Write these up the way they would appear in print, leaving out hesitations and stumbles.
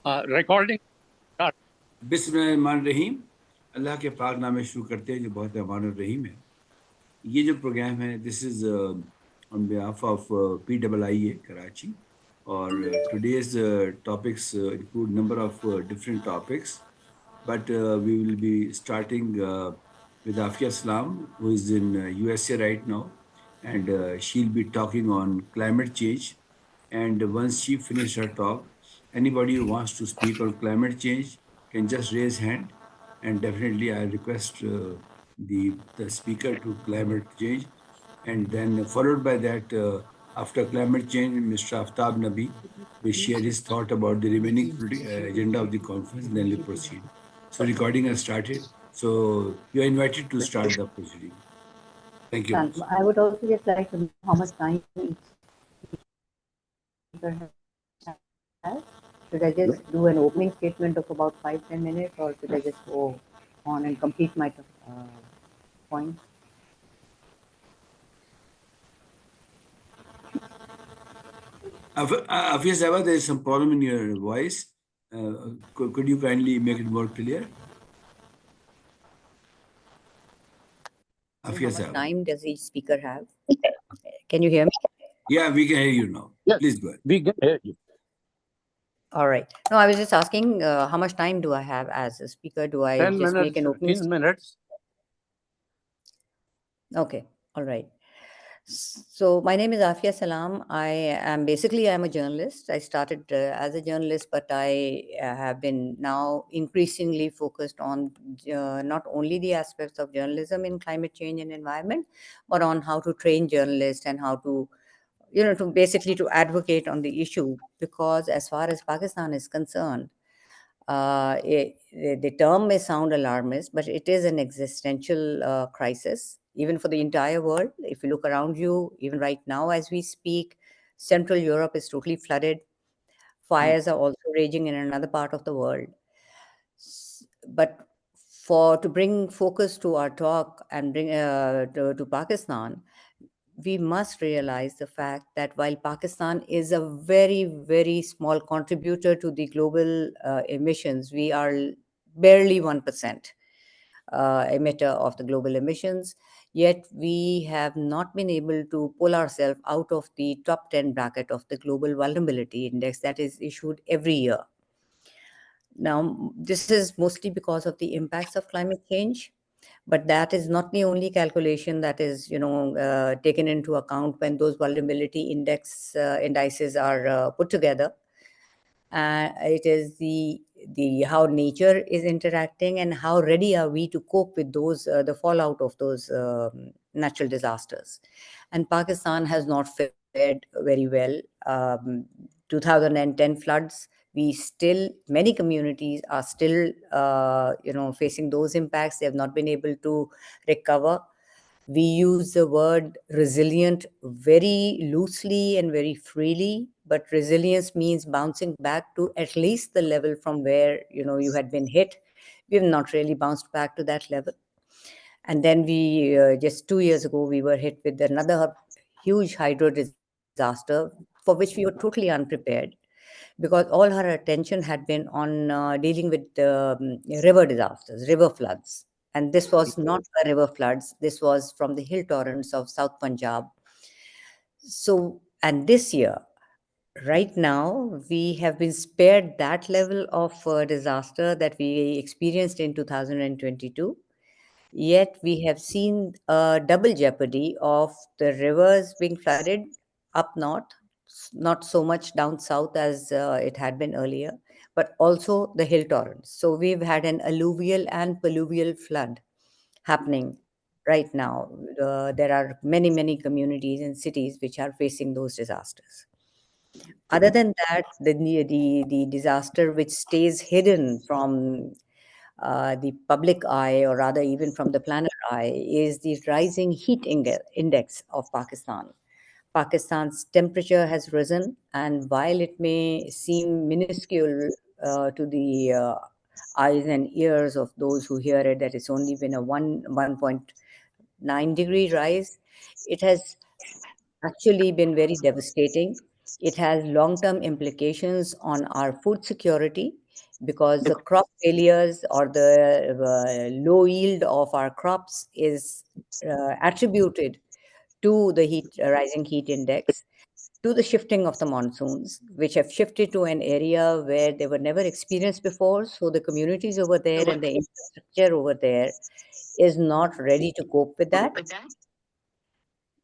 Recording. बिस्मिल्लाहिर्रहमानिर्रहीम। अल्लाह के पाक नामे शुरू करते हैं जो बहुत रहमान रहीम है। ये जो प्रोग्राम है this is on behalf of PIIA Karachi और today's topics include number of different topics, but we will be starting with Afia Salam, who is in USA right now, and she'll be talking on climate change. And once she finishes her talk, anybody who wants to speak on climate change can just raise hand, and definitely I request the speaker to climate change, and then followed by that, after climate change, Mr. Aftab Nabi will share his thought about the remaining agenda of the conference, and then we proceed. So recording has started. So you are invited to start the proceeding. Thank you. I would also just like to know how much time each speaker has. Should I just do an opening statement of about 5-10 minutes, or should I just go on and complete my points? Afia Saba, there is some problem in your voice. Could you kindly make it more clear? How much time does each speaker have? Can you hear me? Yeah, we can hear you now. Yes, please go ahead. We can hear you. All right. No, I was just asking how much time do I have as a speaker? Do I 10 just minutes, make an opening? 15 minutes. Okay. All right. So my name is Afia Salam. I'm a journalist. I started as a journalist, but I have been now increasingly focused on not only the aspects of journalism in climate change and environment, but on how to train journalists and how to, to advocate on the issue. Because as far as Pakistan is concerned, the term may sound alarmist, but it is an existential crisis, even for the entire world. If you look around you, even right now as we speak, Central Europe is totally flooded. Fires are also raging in another part of the world. But to bring focus to our talk and bring to Pakistan, we must realize the fact that while Pakistan is a very, very small contributor to the global emissions, we are barely 1% emitter of the global emissions, yet we have not been able to pull ourselves out of the top 10 bracket of the Global Vulnerability Index that is issued every year. Now, this is mostly because of the impacts of climate change, but that is not the only calculation that is, taken into account when those vulnerability indices are put together. It is the how nature is interacting and how ready are we to cope with those the fallout of those natural disasters. And Pakistan has not fared very well. 2010 floods, many communities are still facing those impacts. They have not been able to recover. We use the word resilient very loosely and very freely, but resilience means bouncing back to at least the level from where you had been hit. We have not really bounced back to that level. And then we just 2 years ago we were hit with another huge hydro disaster for which we were totally unprepared, because all her attention had been on dealing with river disasters, river floods. And this was not a river floods. This was from the hill torrents of South Punjab. So, and this year, right now, we have been spared that level of disaster that we experienced in 2022. Yet we have seen a double jeopardy of the rivers being flooded up north, not so much down south as it had been earlier, but also the hill torrents. So we've had an alluvial and palluvial flood happening right now. There are many, many communities and cities which are facing those disasters. Other than that, the disaster which stays hidden from the public eye, or rather even from the planet eye, is the rising heat index of Pakistan. Pakistan's temperature has risen, and while it may seem minuscule to the eyes and ears of those who hear it, that it's only been a 1.9 degree rise, it has actually been very devastating. It has long-term implications on our food security because the crop failures or the low yield of our crops is attributed to the rising heat index, to the shifting of the monsoons, which have shifted to an area where they were never experienced before. So the communities over there and the infrastructure over there is not ready to cope with that.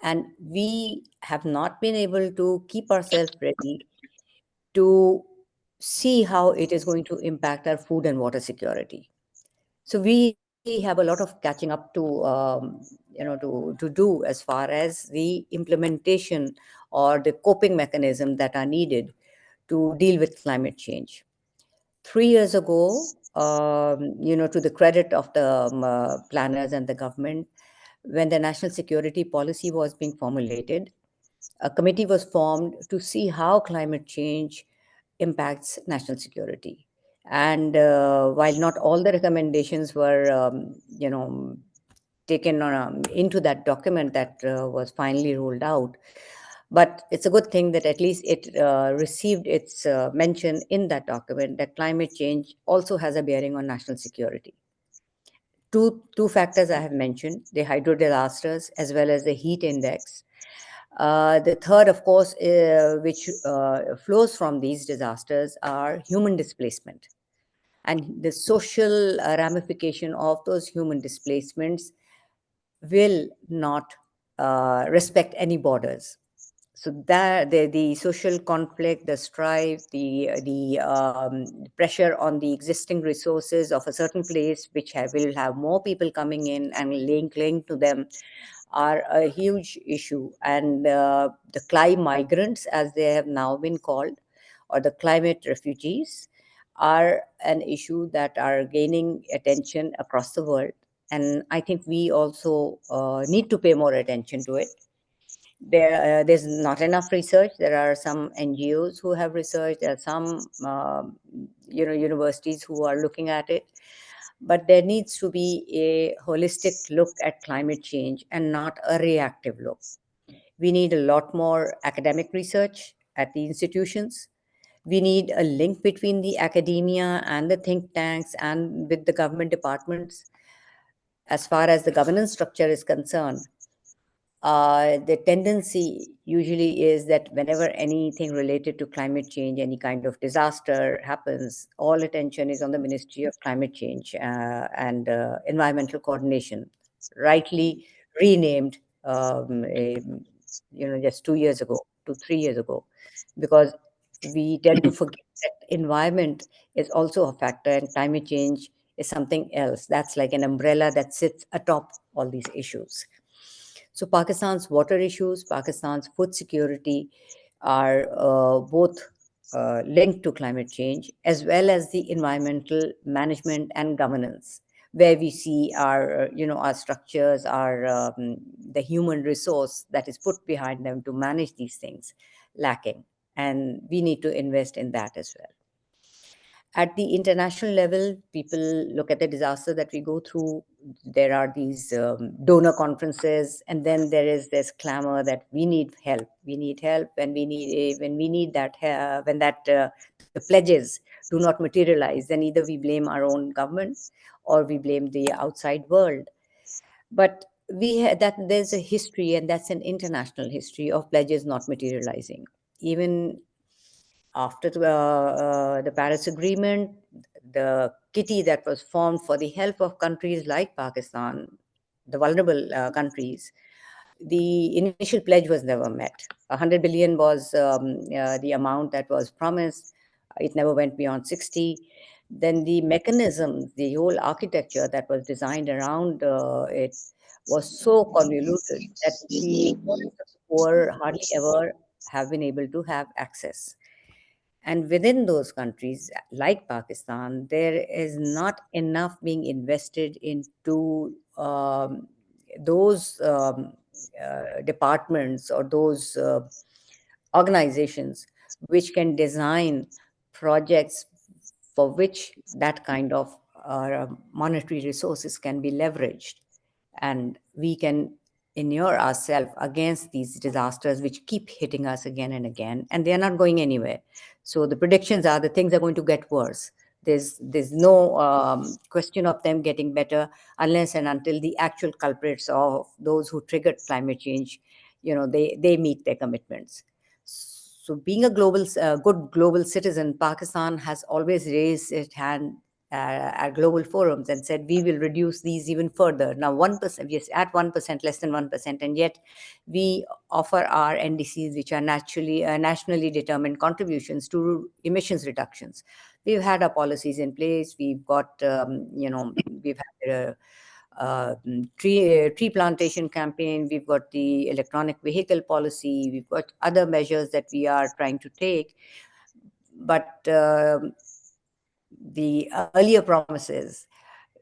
And we have not been able to keep ourselves ready to see how it is going to impact our food and water security. So we have a lot of catching up to do as far as the implementation or the coping mechanism that are needed to deal with climate change. 3 years ago, to the credit of the planners and the government, when the national security policy was being formulated, a committee was formed to see how climate change impacts national security. And while not all the recommendations were, taken into that document that was finally rolled out, but it's a good thing that at least it received its mention in that document that climate change also has a bearing on national security. Two factors I have mentioned: the hydro disasters as well as the heat index. The third, of course, which flows from these disasters, are human displacement. And the social ramification of those human displacements will not respect any borders. So that the social conflict, the strife, the pressure on the existing resources of a certain place, which will have more people coming in and laying claim to them, are a huge issue. And the climate migrants, as they have now been called, or the climate refugees, are an issue that are gaining attention across the world. And I think we also need to pay more attention to it. There's not enough research. There are some NGOs who have researched. There are some, universities who are looking at it. But there needs to be a holistic look at climate change and not a reactive look. We need a lot more academic research at the institutions. We need a link between the academia and the think tanks and with the government departments. As far as the governance structure is concerned, the tendency usually is that whenever anything related to climate change, any kind of disaster happens, all attention is on the Ministry of Climate Change and Environmental Coordination, rightly renamed, just 2 years ago, 2, 3 years ago, because we tend to forget that environment is also a factor and climate change is something else. That's like an umbrella that sits atop all these issues. So Pakistan's water issues, Pakistan's food security are both linked to climate change, as well as the environmental management and governance, where we see our structures, the human resource that is put behind them to manage these things lacking, and we need to invest in that as well. At the international level, people look at the disaster that we go through. There are these donor conferences, and then there is this clamor that we need help. We need help, and when we need that when that the pledges do not materialize, then either we blame our own government or we blame the outside world. But that there's a history, and that's an international history of pledges not materializing. Even after the Paris Agreement, the kitty that was formed for the help of countries like Pakistan, the vulnerable countries, the initial pledge was never met. 100 billion was the amount that was promised. It never went beyond 60. Then the mechanism, the whole architecture that was designed around it was so convoluted that the poorest of the poor hardly ever have been able to have access. And within those countries, like Pakistan, there is not enough being invested into those departments or those organizations which can design projects for which that kind of monetary resources can be leveraged. And we can inure ourselves against these disasters which keep hitting us again and again, and they are not going anywhere. So the predictions are the things are going to get worse. There's no question of them getting better unless and until the actual culprits of those who triggered climate change, they meet their commitments. So being a good global citizen, Pakistan has always raised its hand at global forums and said we will reduce these even further. Now 1%, yes, at 1%, less than 1%, and yet we offer our NDCs, which are nationally determined contributions to emissions reductions. We've had our policies in place. We've got, we've had tree plantation campaign. We've got the electronic vehicle policy. We've got other measures that we are trying to take. But the earlier promises,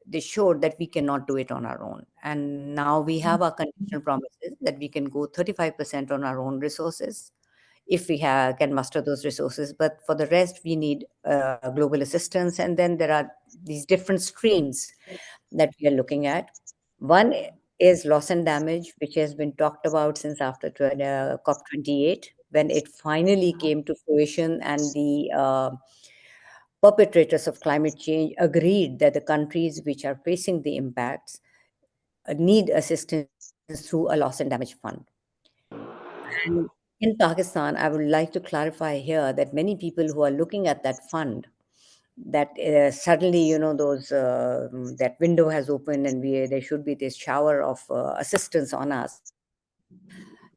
they showed that we cannot do it on our own. And now we have our conditional promises that we can go 35% on our own resources if we can muster those resources. But for the rest, we need global assistance. And then there are these different streams that we are looking at. One is loss and damage, which has been talked about since after COP28, when it finally came to fruition, and the perpetrators of climate change agreed that the countries which are facing the impacts need assistance through a loss and damage fund. And in Pakistan, I would like to clarify here that many people who are looking at that fund, that suddenly, those that window has opened and there should be this shower of assistance on us.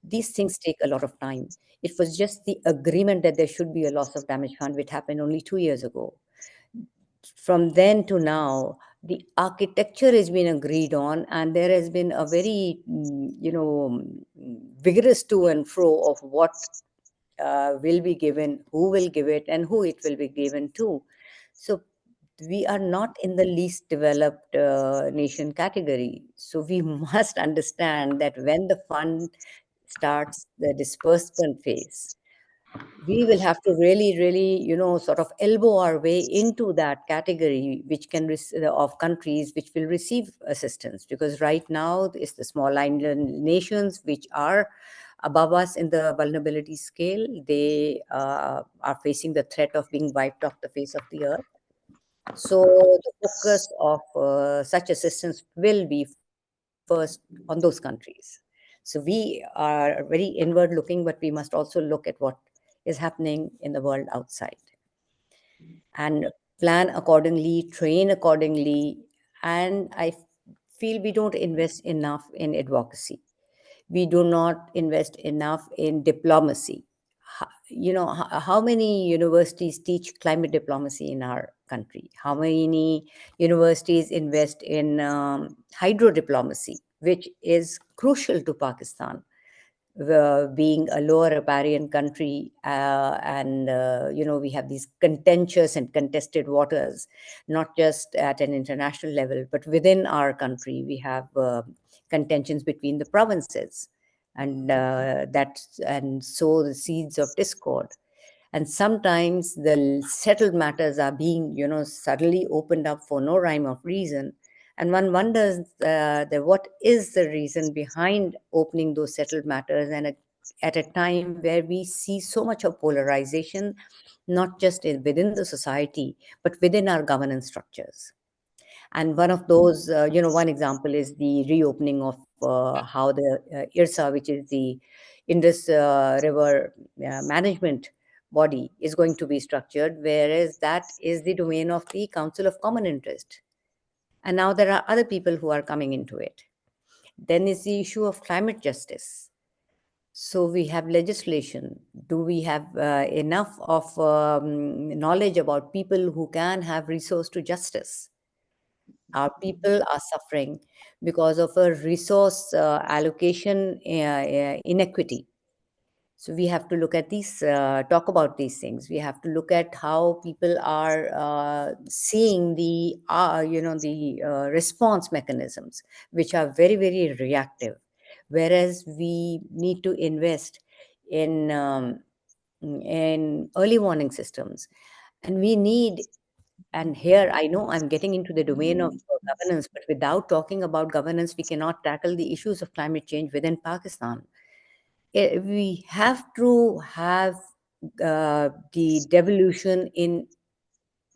These things take a lot of time. It was just the agreement that there should be a loss of damage fund, which happened only 2 years ago. From then to now, the architecture has been agreed on, and there has been a very, vigorous to and fro of what will be given, who will give it, and who it will be given to. So we are not in the least developed nation category. So we must understand that when the fund starts the disbursement phase, we will have to really, really, sort of elbow our way into that category, which of countries which will receive assistance. Because right now, it's the small island nations which are above us in the vulnerability scale. They are facing the threat of being wiped off the face of the earth. So the focus of such assistance will be first on those countries. So we are very inward looking, but we must also look at what is happening in the world outside and plan accordingly, train accordingly. And I feel we don't invest enough in advocacy. We do not invest enough in diplomacy. How many universities teach climate diplomacy in our country? How many universities invest in hydro diplomacy, which is crucial to Pakistan? Being a lower riparian country, and we have these contentious and contested waters, not just at an international level, but within our country we have contentions between the provinces, and sow the seeds of discord. And sometimes the settled matters are being suddenly opened up for no rhyme or reason, and one wonders what is the reason behind opening those settled matters, and at a time where we see so much of polarization, not just within the society, but within our governance structures. And one of those, one example is the reopening of how the IRSA, which is the Indus River management body, is going to be structured, whereas that is the domain of the Council of Common Interest. And now there are other people who are coming into it. Then is the issue of climate justice. So we have legislation. Do we have enough of knowledge about people who can have resource to justice? Our people are suffering because of a resource allocation inequity. So we have to look at these, talk about these things. We have to look at how people are seeing the response mechanisms, which are very, very reactive, whereas we need to invest in early warning systems, and we need And here I know I'm getting into the domain of governance, but without talking about governance, we cannot tackle the issues of climate change within Pakistan. We have to have the devolution in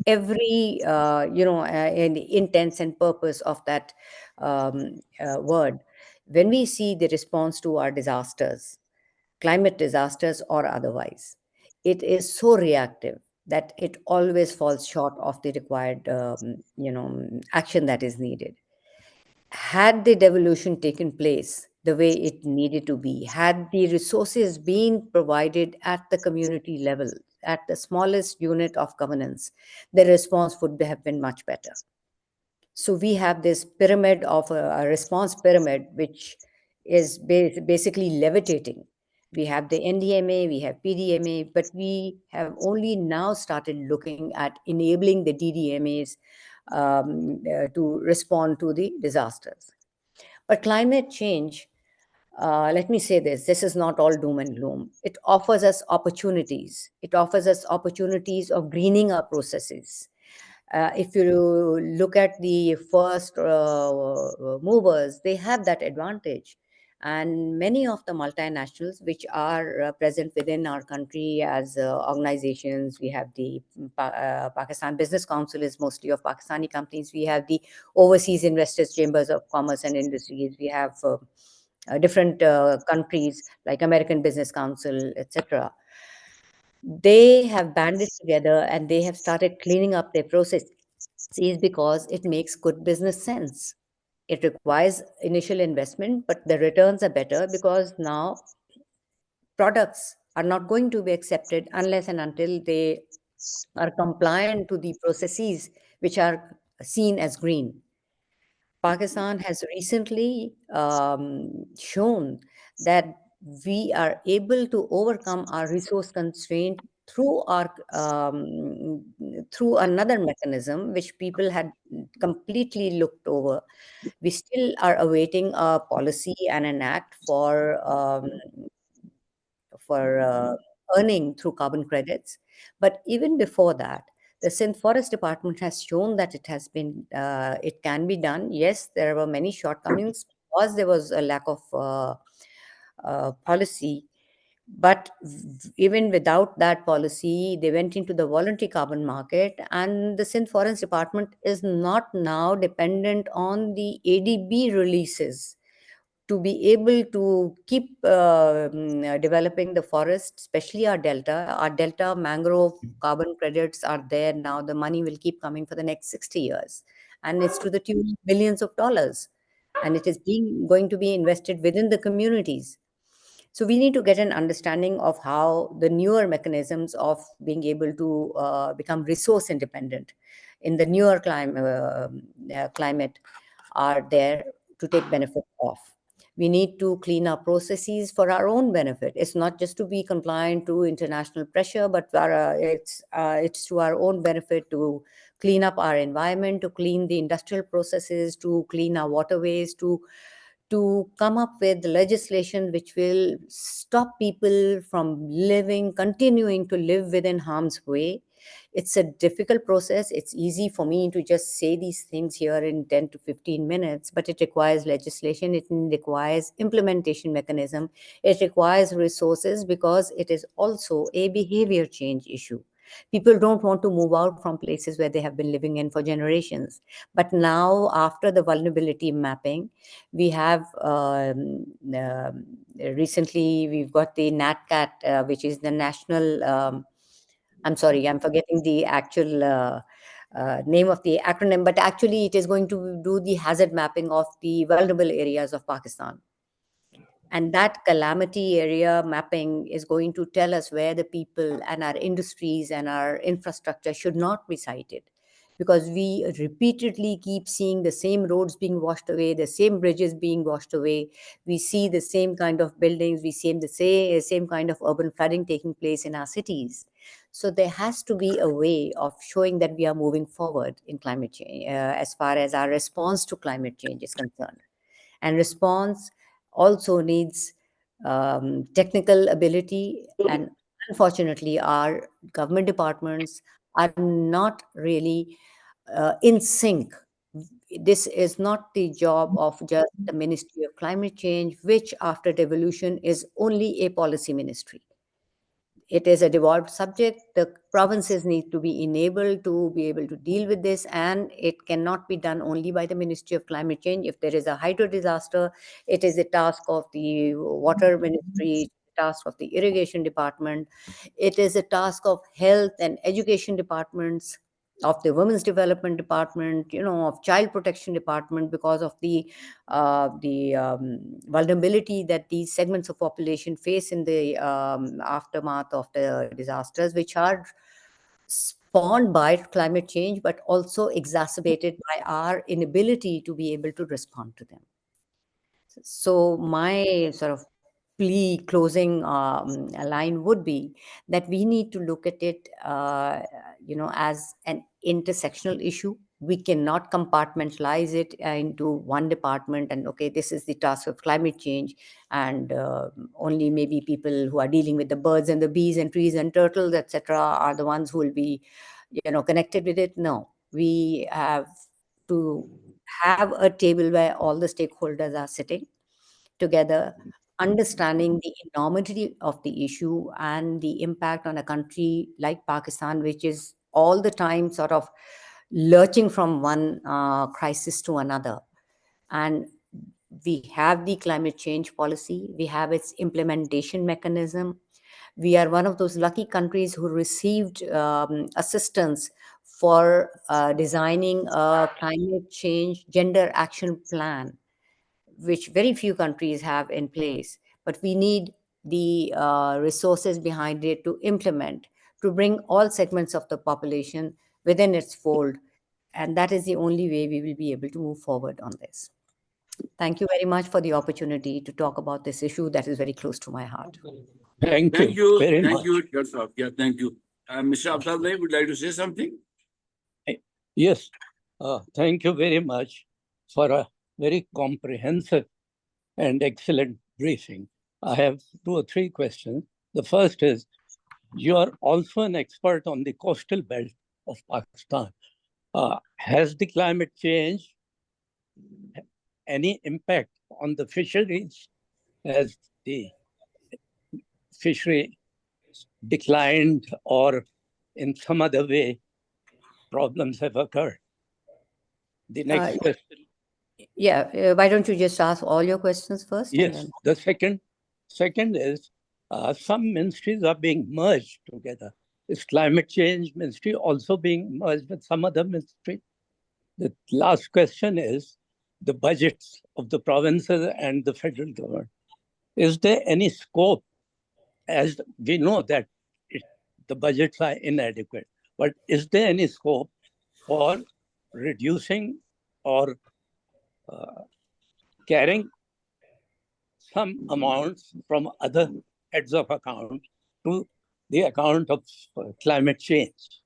every in the intents and purpose of that word. When we see the response to our disasters, climate disasters or otherwise, it is so reactive that it always falls short of the required action that is needed. Had the devolution taken place the way it needed to be, had the resources been provided at the community level, at the smallest unit of governance, the response would have been much better. So we have this pyramid of a response pyramid, which is basically levitating. We have the NDMA, we have PDMA, but we have only now started looking at enabling the DDMAs to respond to the disasters. But climate change, let me say this is not all doom and gloom. It offers us opportunities. It offers us opportunities of greening our processes. If you look at the first movers, they have that advantage. And many of the multinationals which are present within our country as organizations, we have the Pakistan Business Council is mostly of Pakistani companies. We have the Overseas Investors Chambers of Commerce and Industries. We have different countries like American Business Council, etc. They have banded together and they have started cleaning up their processes because it makes good business sense. It requires initial investment, but the returns are better because now products are not going to be accepted unless and until they are compliant to the processes which are seen as green. Pakistan has recently shown that we are able to overcome our resource constraint through our through another mechanism which people had completely looked over. We still are awaiting a policy and an act for earning through carbon credits. But even before that, the Sindh Forest Department has shown that it can be done. Yes, there were many shortcomings because there was a lack of policy. But even without that policy, they went into the voluntary carbon market, and the Sindh Forest Department is not now dependent on the ADB releases to be able to keep developing the forest, especially our delta. Our delta mangrove carbon credits are there now. The money will keep coming for the next 60 years. And it's to the tune of billions of dollars. And it is being going to be invested within the communities. So we need to get an understanding of how the newer mechanisms of being able to become resource independent in the newer climate are there to take benefit of. We need to clean our processes for our own benefit. It's not just to be compliant to international pressure, but it's to our own benefit to clean up our environment, to clean the industrial processes, to clean our waterways, to come up with legislation which will stop people from continuing to live within harm's way. It's a difficult process. It's easy for me to just say these things here in 10 to 15 minutes, but it requires legislation. It requires implementation mechanism. It requires resources because it is also a behavior change issue. People don't want to move out from places where they have been living in for generations. But now, after the vulnerability mapping, we have recently we've got the NatCat, which is the national. I'm sorry, I'm forgetting the actual name of the acronym, but actually, it is going to do the hazard mapping of the vulnerable areas of Pakistan. And that calamity area mapping is going to tell us where the people and our industries and our infrastructure should not be sited. Because we repeatedly keep seeing the same roads being washed away, the same bridges being washed away. We see the same kind of buildings, we see the same kind of urban flooding taking place in our cities. So there has to be a way of showing that we are moving forward in climate change as far as our response to climate change is concerned. And response also needs technical ability. And unfortunately, our government departments are not really in sync. This is not the job of just the Ministry of Climate Change, which after devolution is only a policy ministry. It is a devolved subject. The provinces need to be enabled to be able to deal with this, and it cannot be done only by the Ministry of Climate Change. If there is a hydro disaster, it is the task of the water ministry, task of the irrigation department. It is a task of health and education departments, of the women's development department, of child protection department, because of the vulnerability that these segments of population face in the aftermath of the disasters, which are spawned by climate change, but also exacerbated by our inability to be able to respond to them. So my sort of plea closing line would be that we need to look at it, as an intersectional issue. We cannot compartmentalize it into one department and, okay, this is the task of climate change, and only maybe people who are dealing with the birds and the bees and trees and turtles, etc., are the ones who will be, connected with it. No, we have to have a table where all the stakeholders are sitting together, understanding the enormity of the issue and the impact on a country like Pakistan, which is all the time sort of lurching from one crisis to another. And we have the climate change policy, we have its implementation mechanism. We are one of those lucky countries who received assistance for designing a climate change gender action plan, which very few countries have in place. But we need the resources behind it to implement, to bring all segments of the population within its fold. And that is the only way we will be able to move forward on this. Thank you very much for the opportunity to talk about this issue that is very close to my heart. Thank you very much. Thank you, Dr. Yeah, thank you. Mr. Aftab Bhai, would like to say something? Yes, thank you very much for a very comprehensive and excellent briefing. I have 2 or 3 questions. The first is, you are also an expert on the coastal belt of Pakistan. Has the climate change any impact on the fisheries? Has the fishery declined, or in some other way problems have occurred? The next question. Yeah, why don't you just ask all your questions first? Yes, and then... the second is, some ministries are being merged together. Is climate change ministry also being merged with some other ministry? The last question is the budgets of the provinces and the federal government. Is there any scope, as we know that the budgets are inadequate, but is there any scope for reducing or carrying some amounts from other heads of account to the account of climate change?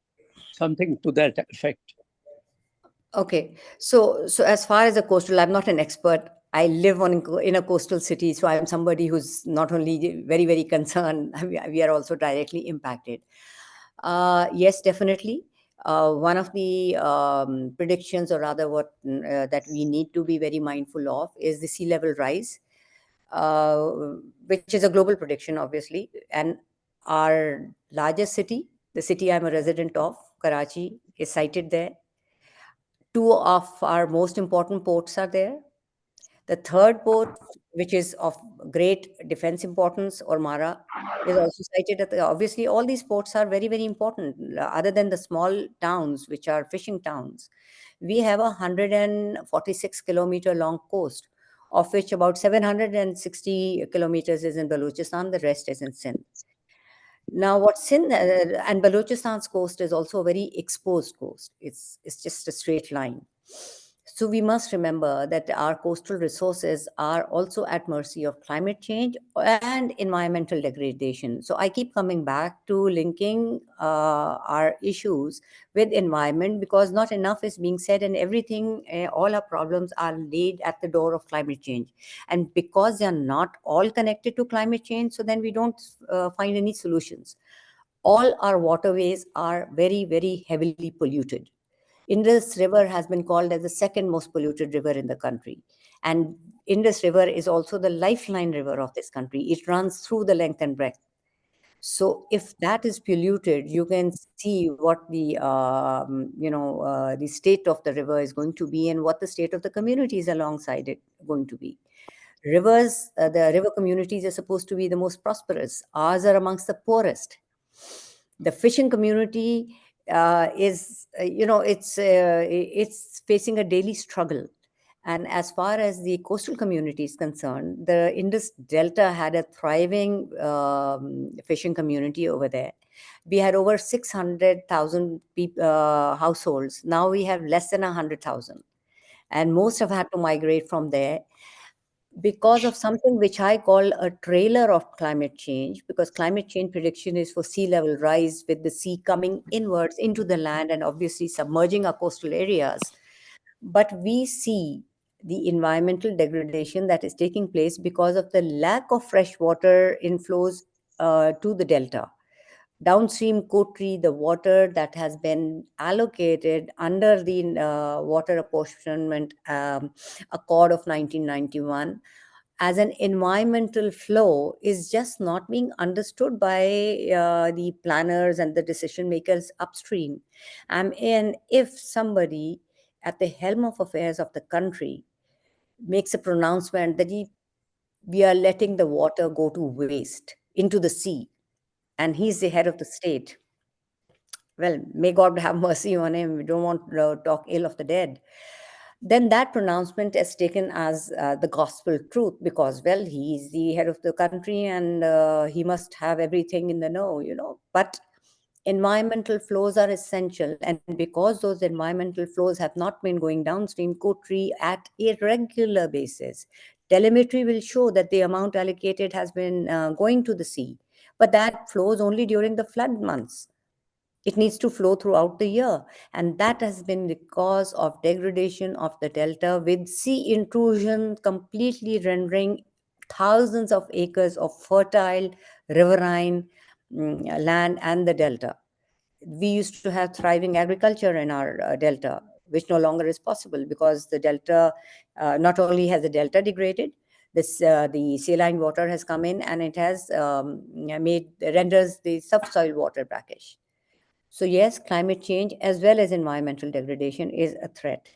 Something to that effect. Okay, so as far as the coastal, I'm not an expert. I live in a coastal city, so I'm somebody who's not only very, very concerned, we are also directly impacted. Yes, definitely. One of the predictions, or rather what that we need to be very mindful of, is the sea level rise, which is a global prediction, obviously. And our largest city, the city I'm a resident of, Karachi, is sited there. 2 of our most important ports are there. The third port, which is of great defense importance, Ormara, is also cited at obviously all these ports are very, very important. Other than the small towns, which are fishing towns, we have a 146-kilometer long coast, of which about 760 kilometers is in Balochistan, the rest is in Sindh. Now, what's in and Balochistan's coast is also a very exposed coast. It's just a straight line. So we must remember that our coastal resources are also at mercy of climate change and environmental degradation. So I keep coming back to linking our issues with environment, because not enough is being said, and everything, all our problems are laid at the door of climate change. And because they are not all connected to climate change, so then we don't find any solutions. All our waterways are very, very heavily polluted. Indus River has been called as the second most polluted river in the country. And Indus River is also the lifeline river of this country. It runs through the length and breadth. So if that is polluted, you can see what the state of the river is going to be and what the state of the communities alongside it going to be. Rivers, the river communities are supposed to be the most prosperous. Ours are amongst the poorest. The fishing community it's facing a daily struggle. And as far as the coastal community is concerned, the Indus Delta had a thriving fishing community over there. We had over 600,000 households. Now we have less than 100,000. And most have had to migrate from there because of something which I call a trailer of climate change, because climate change prediction is for sea level rise with the sea coming inwards into the land and obviously submerging our coastal areas. But we see the environmental degradation that is taking place because of the lack of fresh water inflows to the delta. Downstream Kotri, the water that has been allocated under the water apportionment accord of 1991 as an environmental flow is just not being understood by the planners and the decision makers upstream. And if somebody at the helm of affairs of the country makes a pronouncement that we are letting the water go to waste into the sea, and he's the head of the state, well, may God have mercy on him. We don't want to talk ill of the dead. Then that pronouncement is taken as the gospel truth because, well, he's the head of the country and he must have everything in the know. But environmental flows are essential. And because those environmental flows have not been going downstream Kotri at a regular basis, telemetry will show that the amount allocated has been going to the sea. But that flows only during the flood months. It needs to flow throughout the year. And that has been the cause of degradation of the delta, with sea intrusion completely rendering thousands of acres of fertile riverine land and the delta. We used to have thriving agriculture in our delta, which no longer is possible because the delta, not only has the delta degraded, the saline water has come in and it has renders the subsoil water brackish. So yes, climate change as well as environmental degradation is a threat.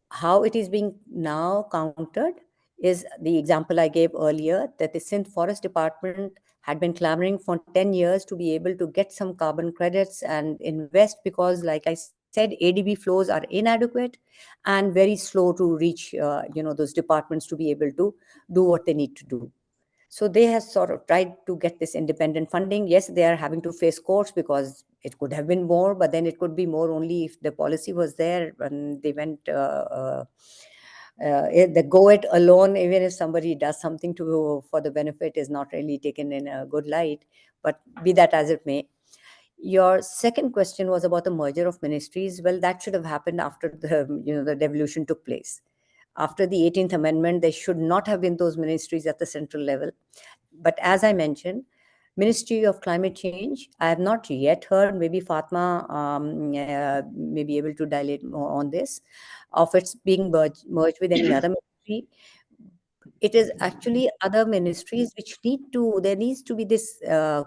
How it is being now countered is the example I gave earlier, that the Sindh Forest Department had been clamoring for 10 years to be able to get some carbon credits and invest because, like I said, ADB flows are inadequate and very slow to reach, those departments to be able to do what they need to do. So they have sort of tried to get this independent funding. Yes, they are having to face courts because it could have been more, but then it could be more only if the policy was there and they went the go it alone, even if somebody does something for the benefit, is not really taken in a good light. But be that as it may. Your second question was about the merger of ministries. Well, that should have happened after the devolution took place. After the 18th Amendment, there should not have been those ministries at the central level. But as I mentioned, Ministry of Climate Change, I have not yet heard, maybe Fatma may be able to dilate more on this, of its being merged with any other ministry. It is actually other ministries which there needs to be this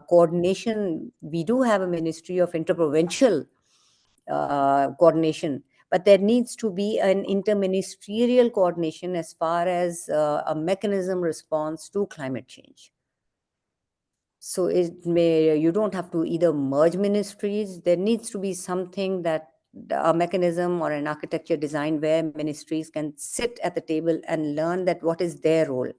coordination. We do have a Ministry of Interprovincial coordination, but there needs to be an interministerial coordination as far as a mechanism response to climate change. So you don't have to either merge ministries. There needs to be something, that a mechanism or an architecture design where ministries can sit at the table and learn that what is their role.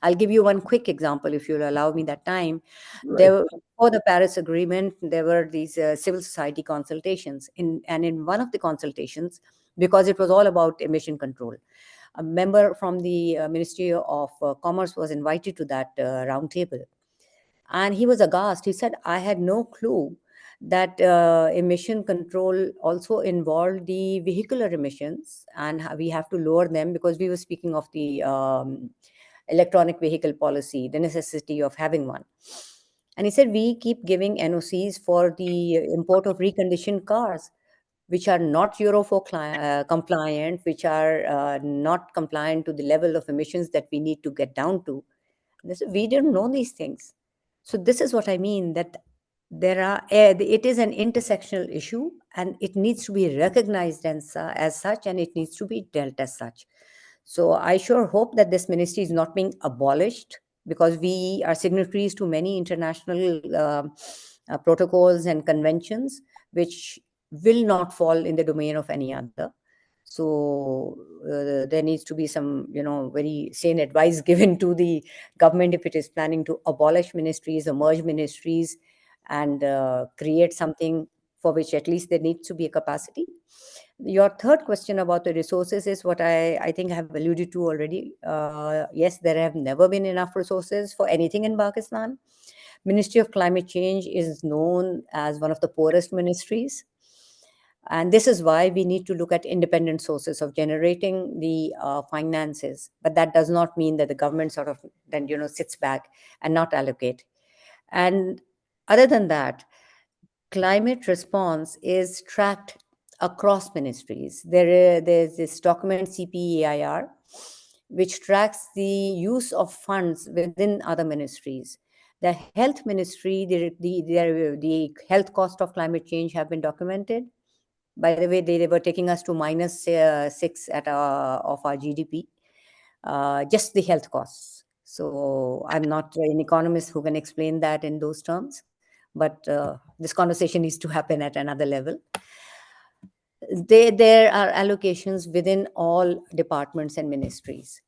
I'll give you one quick example, if you'll allow me that time. Right. For the Paris Agreement, there were these civil society consultations. And in one of the consultations, because it was all about emission control, a member from the Ministry of Commerce was invited to that round table. And he was aghast. He said, I had no clue that emission control also involved the vehicular emissions, and we have to lower them, because we were speaking of the electronic vehicle policy, the necessity of having one. And he said, we keep giving NOCs for the import of reconditioned cars. which are not Euro 4 compliant, which are not compliant to the level of emissions that we need to get down to. We don't know these things. So this is what I mean, that it is an intersectional issue, and it needs to be recognized as such, and it needs to be dealt as such. So I sure hope that this ministry is not being abolished, because we are signatories to many international protocols and conventions, which will not fall in the domain of any other. So there needs to be some, very sane advice given to the government if it is planning to abolish ministries or merge ministries and create something for which at least there needs to be a capacity. Your third question about the resources is what I think I have alluded to already. Yes, there have never been enough resources for anything in Pakistan. Ministry of Climate Change is known as one of the poorest ministries. And this is why we need to look at independent sources of generating the finances. But that does not mean that the government sort of then, sits back and not allocate. And other than that, climate response is tracked across ministries. There's this document, CPIIR, which tracks the use of funds within other ministries. The health ministry, the health cost of climate change have been documented. By the way, they were taking us to minus 6 of our GDP, just the health costs. So I'm not an economist who can explain that in those terms, but this conversation needs to happen at another level. There are allocations within all departments and ministries.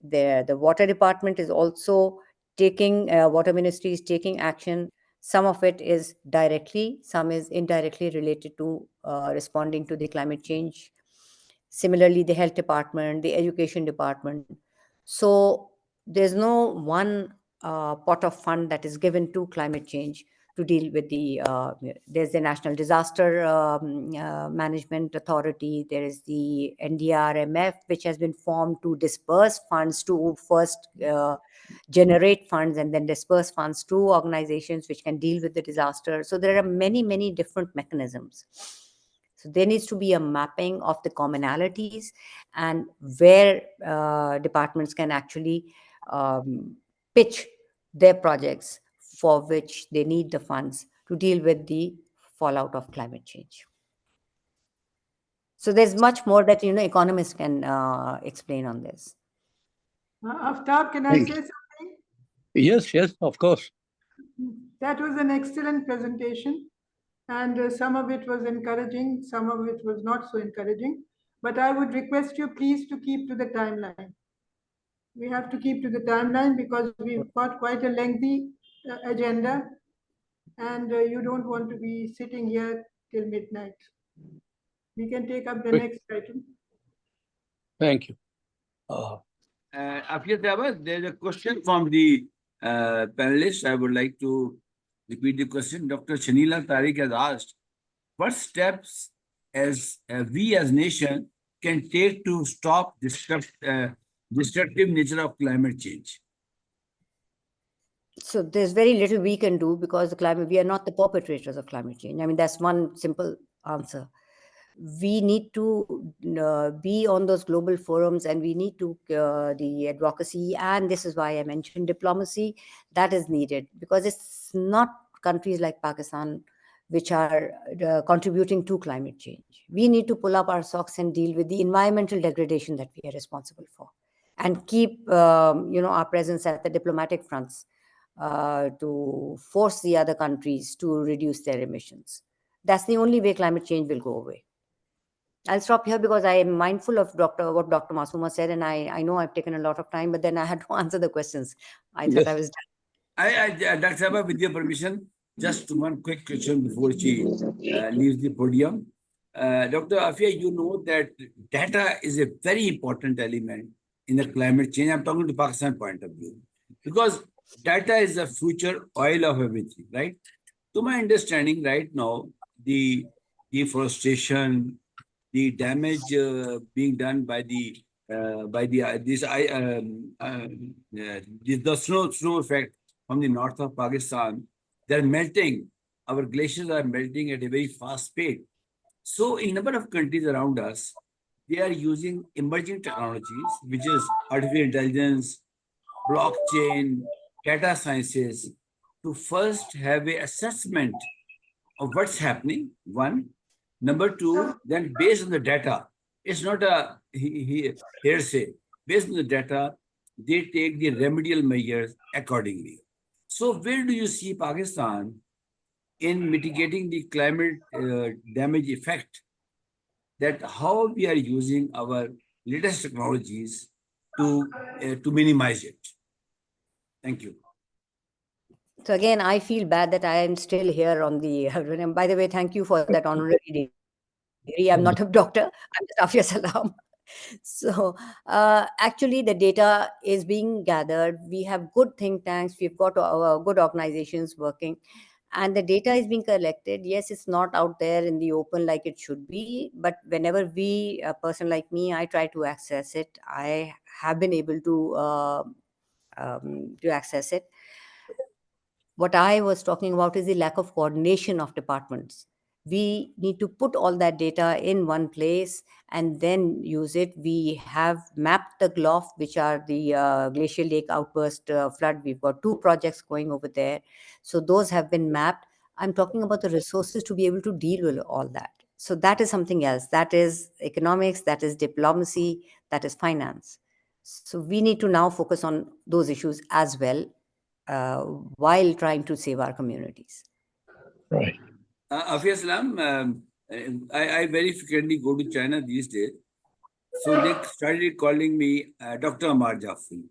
The water department is also taking, water ministry is taking action. Some of it is directly, some is indirectly related to responding to the climate change. Similarly, the health department, the education department. So there's no one pot of fund that is given to climate change to deal with there's the National Disaster Management Authority. There is the NDRMF, which has been formed to disperse funds, to first generate funds and then disperse funds to organizations which can deal with the disaster. So there are many, many different mechanisms. So there needs to be a mapping of the commonalities and where departments can actually pitch their projects for which they need the funds to deal with the fallout of climate change. So there's much more that economists can explain on this. Aftab, can I say something? Yes, of course. That was an excellent presentation, and some of it was encouraging, some of it was not so encouraging. But I would request you please to keep to the timeline. We have to keep to the timeline because we've got quite a lengthy agenda, and you don't want to be sitting here till midnight. We can take up the next item. Thank you. After that, there's a question from the panelists. I would like to repeat the question. Dr. Shanila Tariq has asked, what steps we as nation can take to stop destructive nature of climate change? So there's very little we can do because we are not the perpetrators of climate change. I mean, that's one simple answer. We need to be on those global forums, and we need to the advocacy, and this is why I mentioned diplomacy, that is needed, because it's not countries like Pakistan which are contributing to climate change. We need to pull up our socks and deal with the environmental degradation that we are responsible for, and keep our presence at the diplomatic fronts to force the other countries to reduce their emissions. That's the only way climate change will go away. I'll stop here because I am mindful of what Dr. Masuma said, and I know I've taken a lot of time, but then I had to answer the questions. I thought I was done. Dr. Sabha, with your permission, just one quick question before she leaves the podium. Dr. Afia, you know that data is a very important element in the climate change. I'm talking to Pakistan point of view, because data is the future oil of everything, right? To my understanding right now, the deforestation, the damage being done by the snow effect from the north of Pakistan, they're melting. Our glaciers are melting at a very fast speed. So in a number of countries around us, they are using emerging technologies, which is artificial intelligence, blockchain, data sciences, to first have a assessment of what's happening, one. Number two, then based on the data, it's not a hearsay. Based on the data, they take the remedial measures accordingly. So where do you see Pakistan in mitigating the climate damage effect, that how we are using our latest technologies to minimize it? Thank you. So again, I feel bad that I am still here on the. And by the way, thank you for that honorary degree. I'm not a doctor. I'm just Afia Salam. So actually, the data is being gathered. We have good think tanks. We've got good organizations working, and the data is being collected. Yes, it's not out there in the open like it should be. But whenever a person like me, I try to access it. I have been able to access it. What I was talking about is the lack of coordination of departments. We need to put all that data in one place and then use it. We have mapped the GLOF, which are the glacial lake outburst flood. We've got 2 projects going over there. So those have been mapped. I'm talking about the resources to be able to deal with all that. So that is something else. That is economics, that is diplomacy, that is finance. So we need to now focus on those issues as well, while trying to save our communities. Right. Afia Salam, I very frequently go to China these days. So they started calling me Dr. Amar Jafri.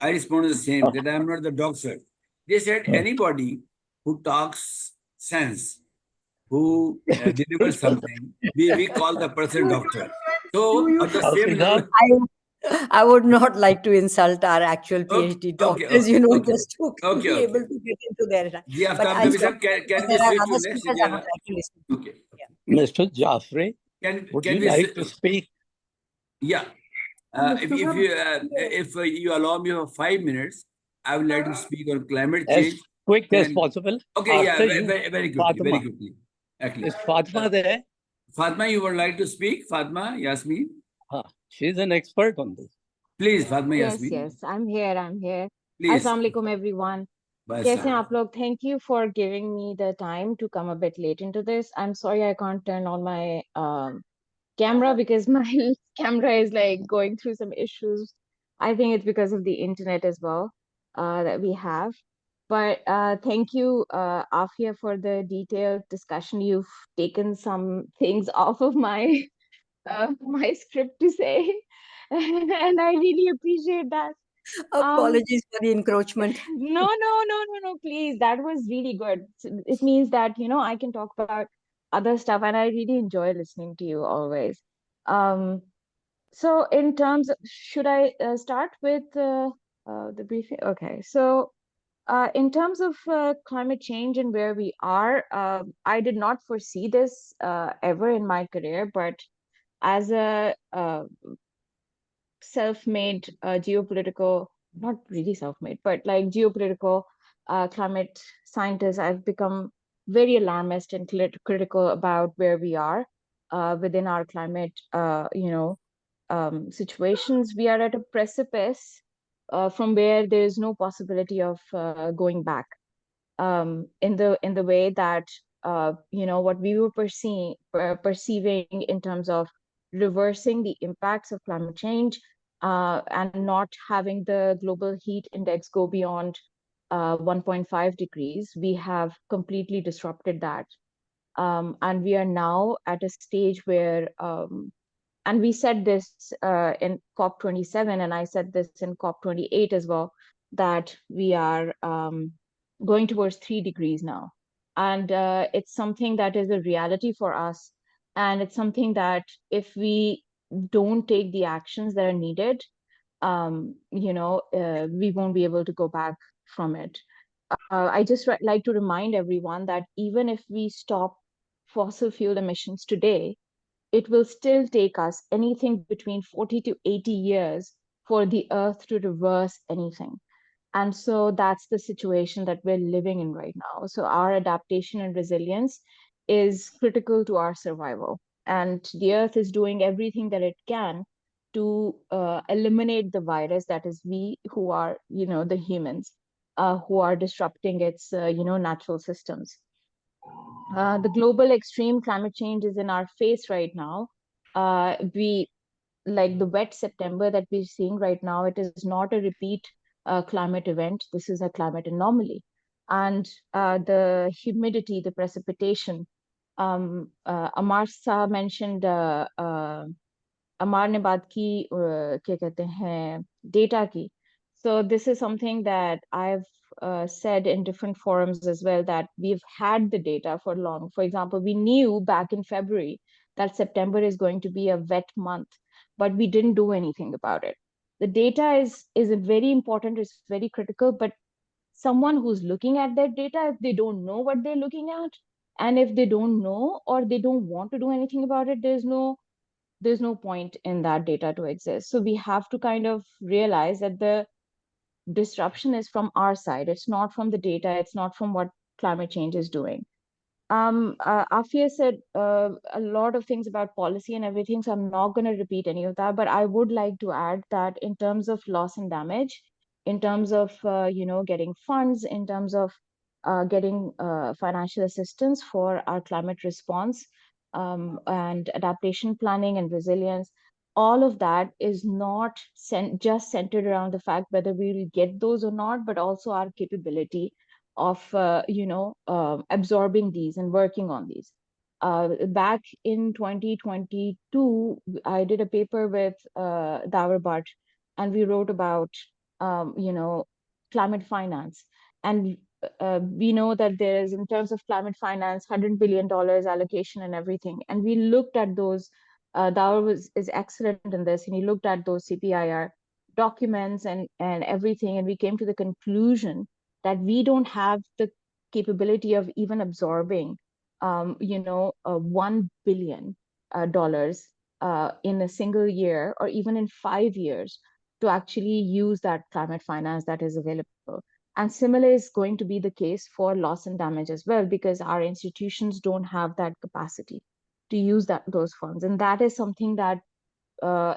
I responded the same, that I am not the doctor. They said anybody who talks sense, who delivers something, we call the person doctor. So on the same level, I would not like to insult our actual PhD doctors, just to be able to get into their. But can we switch to next? I would like to listen to. Okay. Yeah. Mr. Jaffrey, would you like to speak? Yeah. If you allow me for 5 minutes, I would like to speak on climate change. As quick as possible. Okay, very quickly, very quickly. Is Fatma there? Fatma, you would like to speak? Fatma, Yasmin? She's an expert on this. Please, Fatma, Yasmin. Yes, I'm here. Please. Assalamu alaikum, everyone. Kaise hain aap log? Thank you for giving me the time to come a bit late into this. I'm sorry I can't turn on my camera because my camera is like going through some issues. I think it's because of the internet as well that we have. But thank you, Afia, for the detailed discussion. You've taken some things off of my my script to say, and I really appreciate that. Apologies for the encroachment. No, please. That was really good. It means that, I can talk about other stuff, and I really enjoy listening to you always. So in terms of, should I start with the briefing? Okay. So in terms of climate change and where we are, I did not foresee this ever in my career, but as a self-made geopolitical, not really self-made, but like geopolitical climate scientist, I've become very alarmist and critical about where we are within our climate, situations. We are at a precipice from where there is no possibility of going back. In the way that what we were perceiving in terms of reversing the impacts of climate change and not having the global heat index go beyond 1.5 degrees, we have completely disrupted that. And we are now at a stage where, and we said this in COP27, and I said this in COP28 as well, that we are going towards 3 degrees now. And it's something that is a reality for us. And it's something that if we don't take the actions that are needed, we won't be able to go back from it. I just like to remind everyone that even if we stop fossil fuel emissions today, it will still take us anything between 40 to 80 years for the Earth to reverse anything. And so that's the situation that we're living in right now. So our adaptation and resilience is critical to our survival. and the Earth is doing everything that it can to eliminate the virus, that is we who are, the humans, who are disrupting its, natural systems. The global extreme climate change is in our face right now. We like the wet September that we're seeing right now, it is not a repeat climate event. This is a climate anomaly. And the humidity, the precipitation, Amar Sa mentioned अमार ने बात की क्या कहते हैं data की. So this is something that I've said in different forums as well, that we've had the data for long. For example, we knew back in February that September is going to be a wet month, but we didn't do anything about it. The data is very important, it's very critical, but someone who's looking at that data, if they don't know what they're looking at, and if they don't know or they don't want to do anything about it, there's no point in that data to exist. So we have to kind of realize that the disruption is from our side. It's not from the data. It's not from what climate change is doing. Afia said a lot of things about policy and everything, so I'm not going to repeat any of that. But I would like to add that in terms of loss and damage, in terms of getting funds, in terms of getting financial assistance for our climate response and adaptation planning and resilience, all of that is not just centered around the fact whether we will get those or not, but also our capability of absorbing these and working on these. Back in 2022, I did a paper with Davar Bhatt, and we wrote about climate finance. And we know that there is, in terms of climate finance, $100 billion allocation and everything. And we looked at those. Davar is excellent in this, and he looked at those CPIR documents and everything, and we came to the conclusion that we don't have the capability of even absorbing, $1 billion in a single year, or even in 5 years, to actually use that climate finance that is available. And similar is going to be the case for loss and damage as well, because our institutions don't have that capacity to use those funds. And that is something that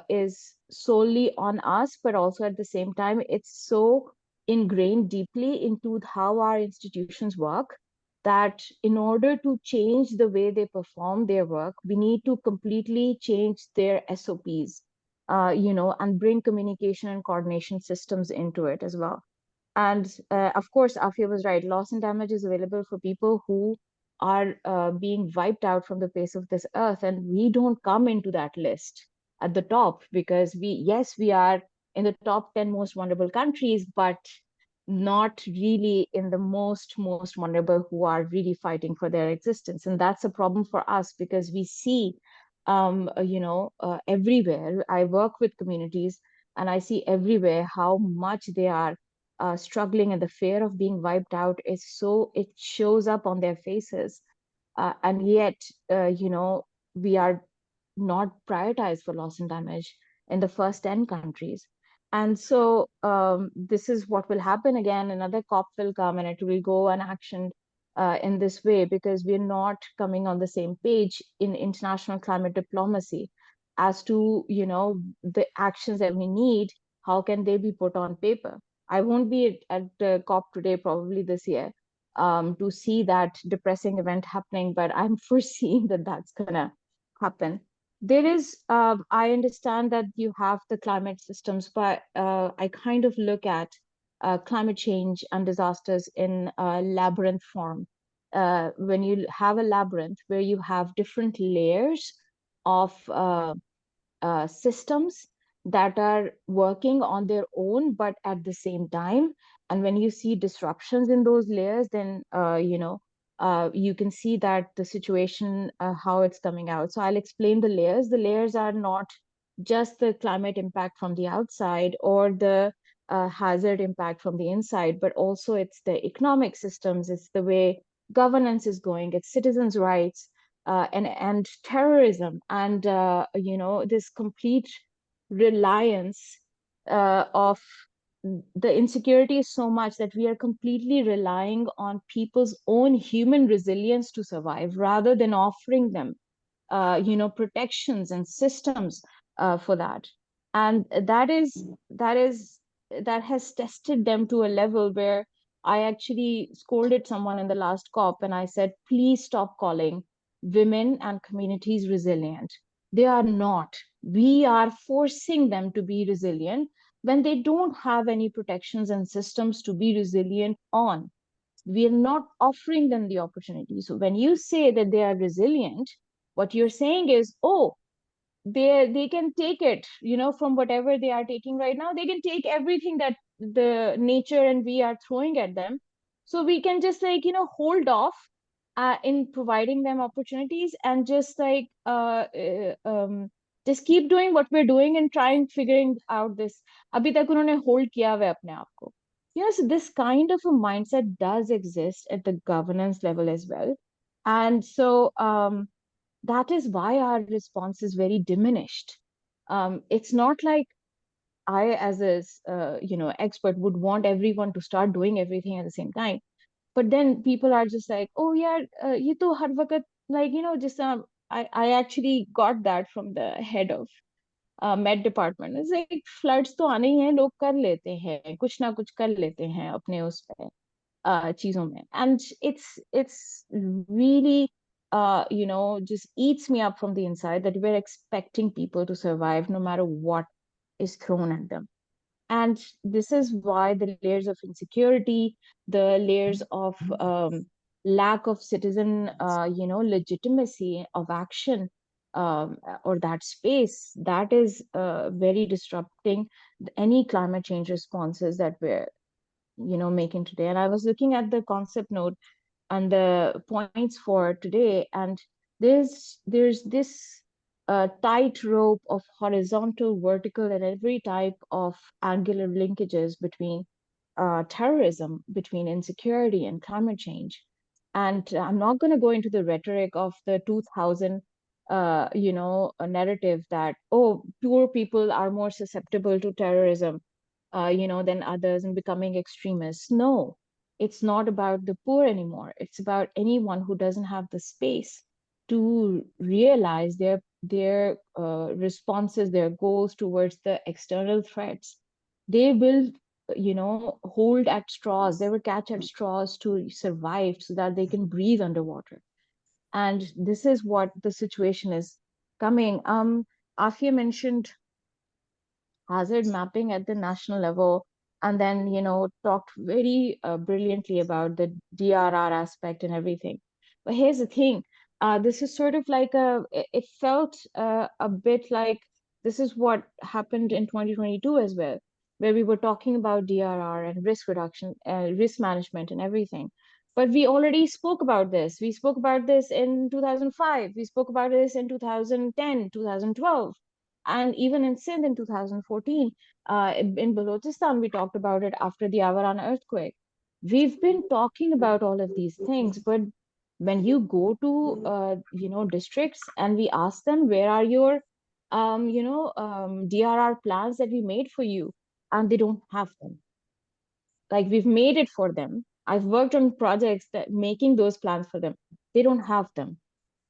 is solely on us, but also at the same time, it's so ingrained deeply into how our institutions work that in order to change the way they perform their work, we need to completely change their SOPs, and bring communication and coordination systems into it as well. And of course, Afia was right. Loss and damage is available for people who are being wiped out from the face of this earth. And we don't come into that list at the top, because we are in the top 10 most vulnerable countries, but not really in the most vulnerable, who are really fighting for their existence. And that's a problem for us, because we see everywhere. I work with communities, and I see everywhere how much they are struggling, and the fear of being wiped out is so, it shows up on their faces. And yet, we are not prioritized for loss and damage in the first 10 countries. And so this is what will happen again. Another COP will come, and it will go unactioned in this way, because we're not coming on the same page in international climate diplomacy as to, the actions that we need, how can they be put on paper. I won't be at the COP today, probably this year, to see that depressing event happening, but I'm foreseeing that that's gonna happen. There is, I understand that you have the climate systems, but I kind of look at climate change and disasters in a labyrinth form. When you have a labyrinth where you have different layers of systems that are working on their own, but at the same time. And when you see disruptions in those layers, then you can see that the situation, how it's coming out. So I'll explain the layers. The layers are not just the climate impact from the outside, or the hazard impact from the inside, but also it's the economic systems, it's the way governance is going, it's citizens' rights, and terrorism, and this complete reliance of the insecurity is so much that we are completely relying on people's own human resilience to survive, rather than offering them protections and systems for that. And that has tested them to a level where I actually scolded someone in the last COP, and I said, please stop calling women and communities resilient. They are not. We are forcing them to be resilient when they don't have any protections and systems to be resilient on. We are not offering them the opportunity. So when you say that they are resilient, what you're saying is, oh, they can take it, from whatever they are taking right now. They can take everything that the nature and we are throwing at them. So we can just hold off in providing them opportunities, and just keep doing what we're doing and trying figuring out this. Abhi tak unhone hold kiya hua hai apne aap ko. So this kind of a mindset does exist at the governance level as well. And so that is why our response is very diminished. It's not like I, as a expert, would want everyone to start doing everything at the same time. But then people are just like, oh yeah, ye to har waqt, just I actually got that from the head of Met department. It's like floods to आने ही हैं, लोग कर लेते हैं, कुछ ना कुछ कर लेते हैं अपने उस पे चीजों में. And it's really just eats me up from the inside that we're expecting people to survive no matter what is thrown at them. And this is why the layers of insecurity, the layers of lack of citizen legitimacy of action, or that space, that is very disrupting any climate change responses that we're making today. And I was looking at the concept note and the points for today, and there's this tightrope of horizontal, vertical, and every type of angular linkages between terrorism, between insecurity and climate change. And I'm not going to go into the rhetoric of the 2000 a narrative that, oh, poor people are more susceptible to terrorism than others and becoming extremists. No, it's not about the poor anymore. It's about anyone who doesn't have the space to realize their responses, their goals towards the external threats. They will, hold at straws. They will catch at straws to survive so that they can breathe underwater. And this is what the situation is coming. Afia mentioned hazard mapping at the national level, and then talked very brilliantly about the DRR aspect and everything. But here's the thing, this is sort of like it felt a bit like this is what happened in 2022 as well, where we were talking about DRR and risk reduction, risk management and everything. But we already spoke about this. We spoke about this in 2005. We spoke about this in 2010, 2012. And even in Sindh in 2014, in Balochistan, we talked about it after the Avaran earthquake. We've been talking about all of these things, but when you go to, districts and we ask them, where are your, DRR plans that we made for you? And they don't have them. Like, we've made it for them. I've worked on projects that making those plans for them. They don't have them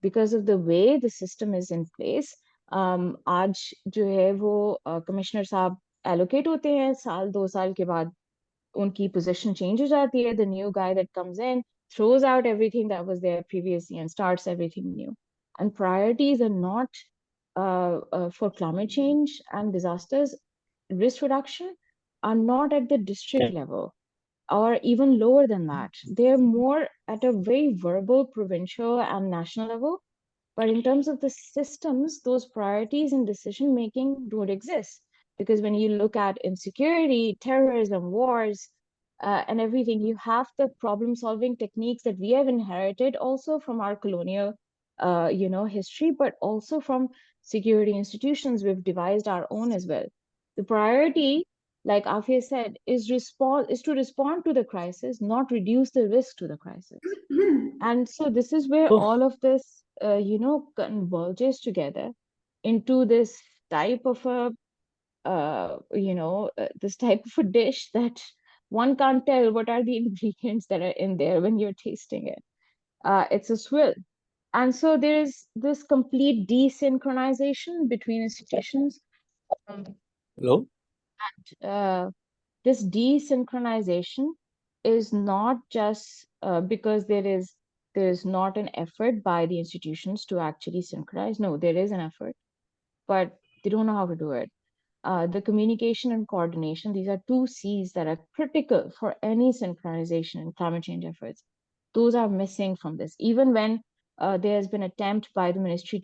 because of the way the system is in place. आज जो है वो commissioner साहब allocate होते हैं, साल 2 साल के बाद उनकी पोजीशन चेंज हो जाती है. The new guy that comes in throws out everything that was there previously and starts everything new. And priorities are not for climate change and disasters, risk reduction are not at the district level or even lower than that. They're more at a very verbal, provincial, and national level. But in terms of the systems, those priorities and decision making don't exist. Because when you look at insecurity, terrorism, wars, and everything, you have the problem solving techniques that we have inherited also from our colonial history, but also from security institutions. We've devised our own as well. The priority, like Afia said, is to respond to the crisis, not reduce the risk to the crisis. And so this is where all of this converges together into this type of a this type of a dish that one can't tell what are the ingredients that are in there when you're tasting it. It's a swill. And so there is this complete desynchronization between institutions. Hello? Uh, this desynchronization is not just because there is not an effort by the institutions to actually synchronize. No, there is an effort, but they don't know how to do it. The communication and coordination, these are two C's that are critical for any synchronization in climate change efforts. Those are missing from this. Even when there has been attempt by the ministry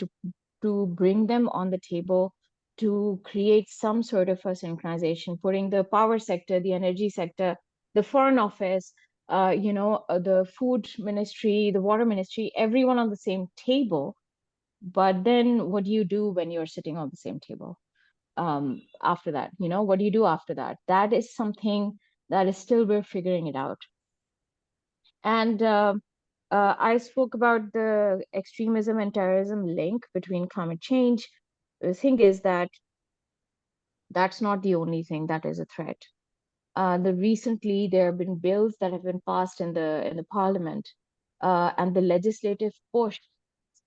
to bring them on the table to create some sort of a synchronization, putting the power sector, the energy sector, the foreign office, the food ministry, the water ministry, everyone on the same table. But then what do you do when you're sitting on the same table? After that, what do you do after that? That is something that is still we're figuring it out. And I spoke about the extremism and terrorism link between climate change. The thing is that that's not the only thing that is a threat. Recently there have been bills that have been passed in the parliament, and the legislative push,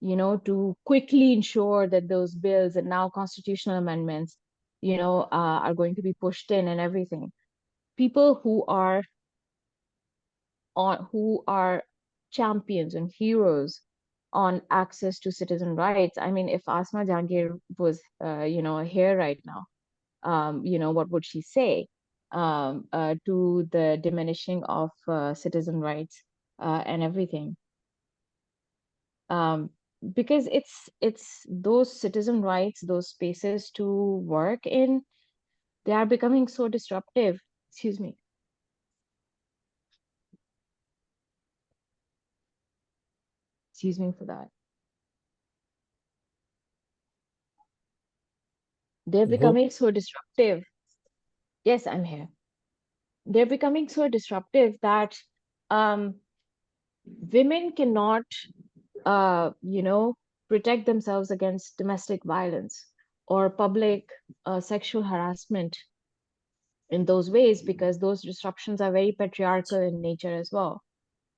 to quickly ensure that those bills and now constitutional amendments, are going to be pushed in and everything. People who are champions and heroes on access to citizen rights. I mean, if Asma Jahangir was, here right now, what would she say to the diminishing of citizen rights and everything? Because it's those citizen rights, those spaces to work in, they are becoming so disruptive. Excuse me. Excuse me for that. They're becoming so disruptive. Yes, I'm here. They're becoming so disruptive that women cannot, protect themselves against domestic violence or public sexual harassment in those ways, because those disruptions are very patriarchal in nature as well.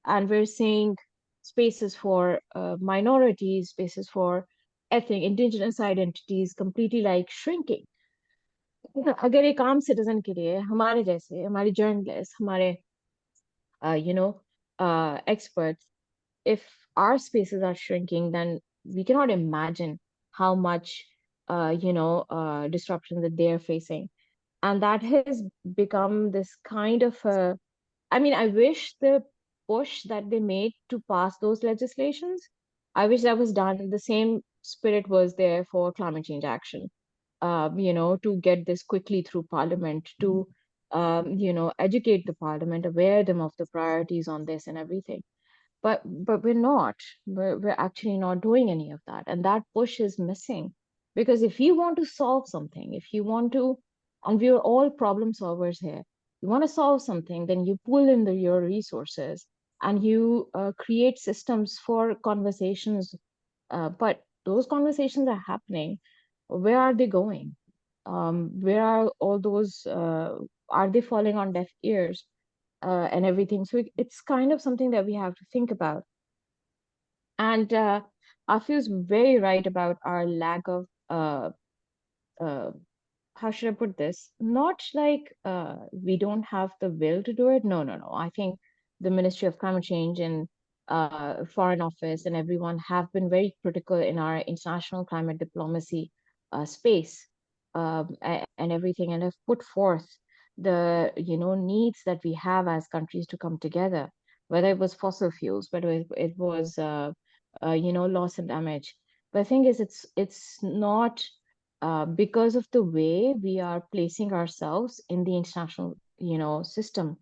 And we're seeing spaces for minorities, spaces for ethnic, indigenous identities completely like shrinking. अगर एक आम citizen के लिए हमारे जैसे हमारे journalist हमारे experts, if our spaces are shrinking, then we cannot imagine how much disruption that they're facing. And that has become this kind of a, I mean, I wish the push that they made to pass those legislations, I wish that was done. The same spirit was there for climate change action, to get this quickly through Parliament, to, educate the Parliament, aware them of the priorities on this and everything. But we're not. We're actually not doing any of that, and that push is missing. Because if you want to solve something, if you want to, and we're all problem solvers here, you want to solve something, then you pull in your resources and you create systems for conversations. But those conversations are happening. Where are they going? Where are all those? Are they falling on deaf ears? And everything. So it's kind of something that we have to think about. And Afi is very right about our lack of, uh, how should I put this? Not like we don't have the will to do it. No, no, no. I think the Ministry of Climate Change and Foreign Office and everyone have been very critical in our international climate diplomacy space, and everything, and have put forth the needs that we have as countries to come together, whether it was fossil fuels, whether it was loss and damage. But the thing is, it's not because of the way we are placing ourselves in the international, system,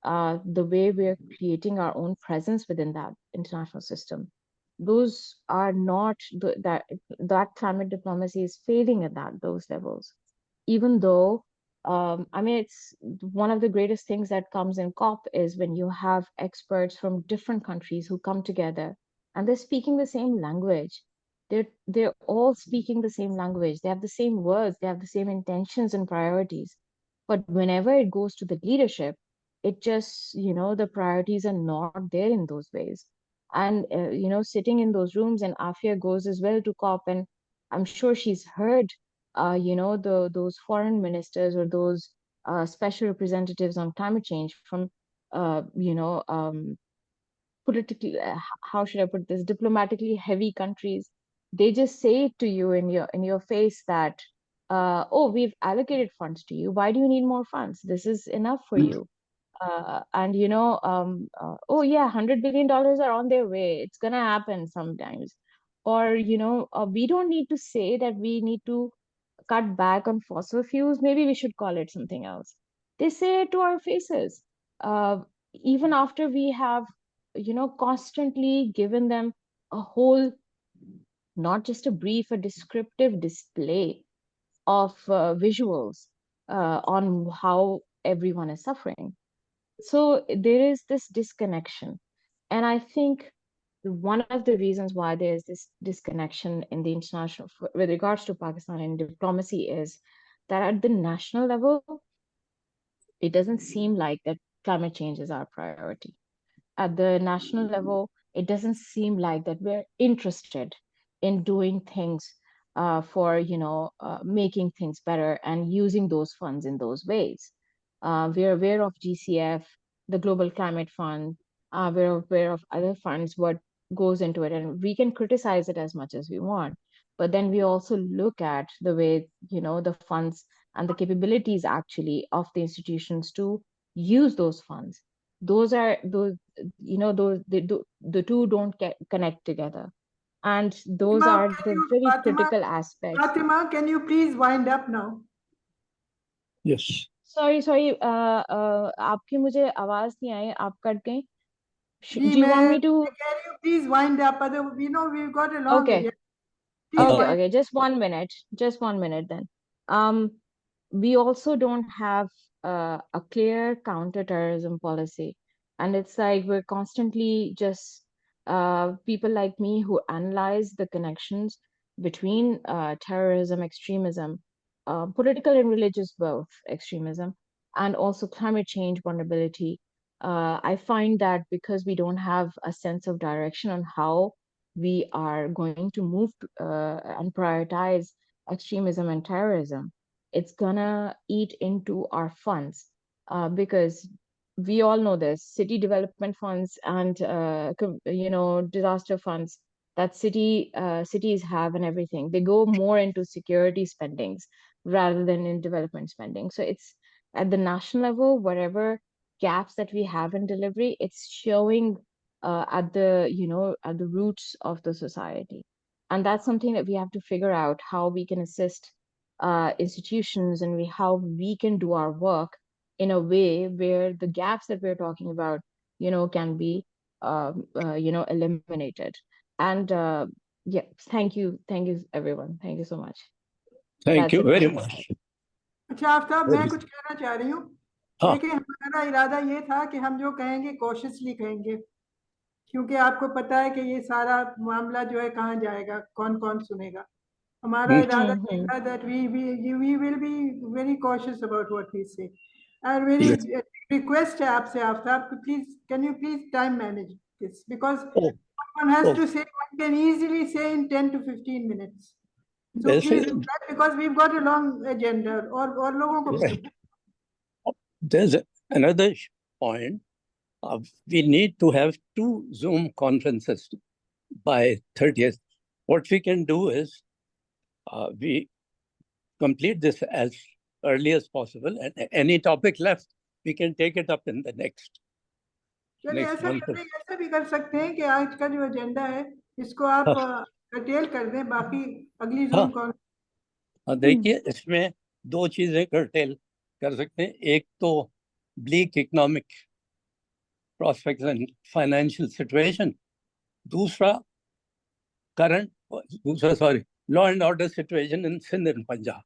the way we're creating our own presence within that international system. Those are not that climate diplomacy is failing at those levels, even though I mean, it's one of the greatest things that comes in COP is when you have experts from different countries who come together and they're speaking the same language. They're all speaking the same language. They have the same words. They have the same intentions and priorities. But whenever it goes to the leadership, it just, the priorities are not there in those ways. And sitting in those rooms, and Afia goes as well to COP, and I'm sure she's heard those foreign ministers or those special representatives on climate change from politically, how should I put this, diplomatically heavy countries. They just say it to you in your face that oh, we've allocated funds to you, why do you need more funds, this is enough for you. And oh yeah, $100 billion are on their way, it's gonna happen sometimes. Or we don't need to say that we need to cut back on fossil fuels, maybe we should call it something else. They say it to our faces, uh, even after we have constantly given them a whole, not just a brief, a descriptive display of visuals on how everyone is suffering. So there is this disconnection. And I think one of the reasons why there is this disconnection in the international, with regards to Pakistan and diplomacy, is that at the national level, it doesn't seem like that climate change is our priority. At the national level, it doesn't seem like that we're interested in doing things for making things better and using those funds in those ways. We're aware of GCF, the Global Climate Fund. We're aware of other funds, what goes into it, and we can criticize it as much as we want. But then we also look at the way the funds and the capabilities actually of the institutions to use those funds. Those the two don't connect together, and those Fatima, are the very critical aspects. Fatima, can you please wind up now? Yes. Sorry, आपकी मुझे आवाज नहीं आई, आप cut गई. Do ji, you want me to? Can you please wind up? We've got a long Okay. agenda. Please wind up. Okay, just 1 minute. Just 1 minute then. We also don't have a clear counterterrorism policy. And it's like we're constantly just people like me who analyze the connections between terrorism, extremism, political and religious both extremism, and also climate change vulnerability. I find that because we don't have a sense of direction on how we are going to move and prioritize extremism and terrorism, it's gonna eat into our funds, because we all know this, city development funds and disaster funds that cities have and everything, they go more into security spendings rather than in development spending. So it's at the national level, whatever gaps that we have in delivery, it's showing at the roots of the society. And that's something that we have to figure out, how we can assist institutions, and how we can do our work in a way where the gaps that we're talking about can be eliminated. And yeah, thank you everyone, thank you so much. Thank you very much. अच्छा आफ्ताब, मैं कुछ कहना चाह रही हूँ. देखिए, हमारा इरादा ये था कि हम जो कहेंगे कॉशियसली कहेंगे, क्योंकि आपको पता है कि ये सारा मामला जो है कहाँ जाएगा, कौन कौन सुनेगा. हमारा इरादा ये था that we will be very cautious about what we say. And very request है आपसे Aftab, please can you please time manage this, because one has to say, one can easily say in 10 to 15 minutes. So please do that, because we've got a long agenda. और लोगों को भी. There's another point. We need to have 2 Zoom conferences by 30th. What we can do is we complete this as early as possible, and any topic left, we can take it up in the next. चलिए, ऐसा भी कर सकते हैं कि आज का जो एजेंडा है इसको आप डिटेल कर दें, बाकी अगली Zoom कॉल. देखिए, इसमें 2 चीजें कर्टेल कर सकते हैं. एक तो bleak economic prospects and financial situation. दूसरा law and order situation in Sindh and Punjab.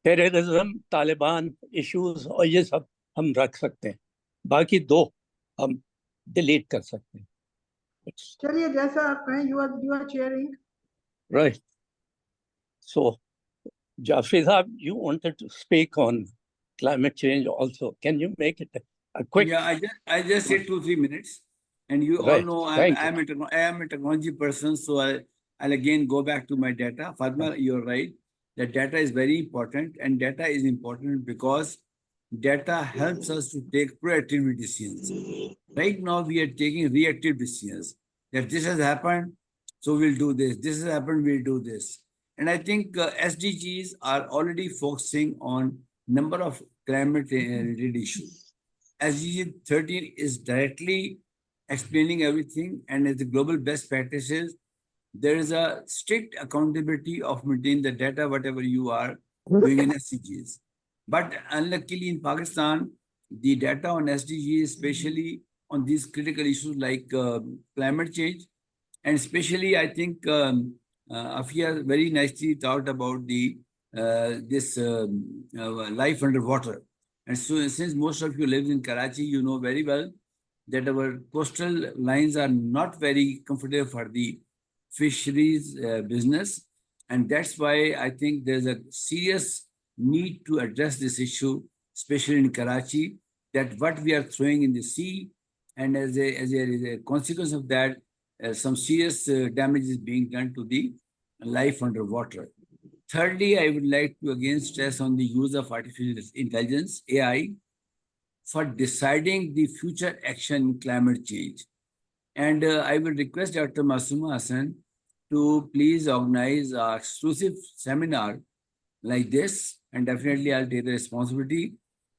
Terrorism, Taliban issues और ये सब हम रख सकते हैं. बाकी 2 हम delete कर सकते हैं. चलिए, जैसा आप कहें. You are chairing. Right. So, Jafri Saab, you wanted to speak on climate change also. Can you make it a quick? Yeah, I just said 2-3 minutes. And you all Right. know I Thank am a technology person, so I'll again go back to my data. Fatma, you're right. That data is very important, and data is important because data helps us to take proactive decisions. Right now, we are taking reactive decisions. That this has happened, so we'll do this. This has happened, we'll do this. And I think SDGs are already focusing on number of climate-related issues. SDG 13 is directly explaining everything, and as the global best practices, there is a strict accountability of maintaining the data, whatever you are doing in SDGs. But unluckily in Pakistan, the data on SDGs, especially on these critical issues like climate change, and especially I think Afia very nicely talked about the this life underwater. And so since most of you live in Karachi, you know very well that our coastal lines are not very comfortable for the fisheries business. And that's why I think there's a serious need to address this issue, especially in Karachi, that what we are throwing in the sea, and as a consequence of that, some serious damage is being done to the life underwater. Thirdly, I would like to again stress on the use of artificial intelligence, AI, for deciding the future action in climate change. And I will request Dr. Masuma Hassan to please organize an exclusive seminar like this, and definitely I'll take the responsibility,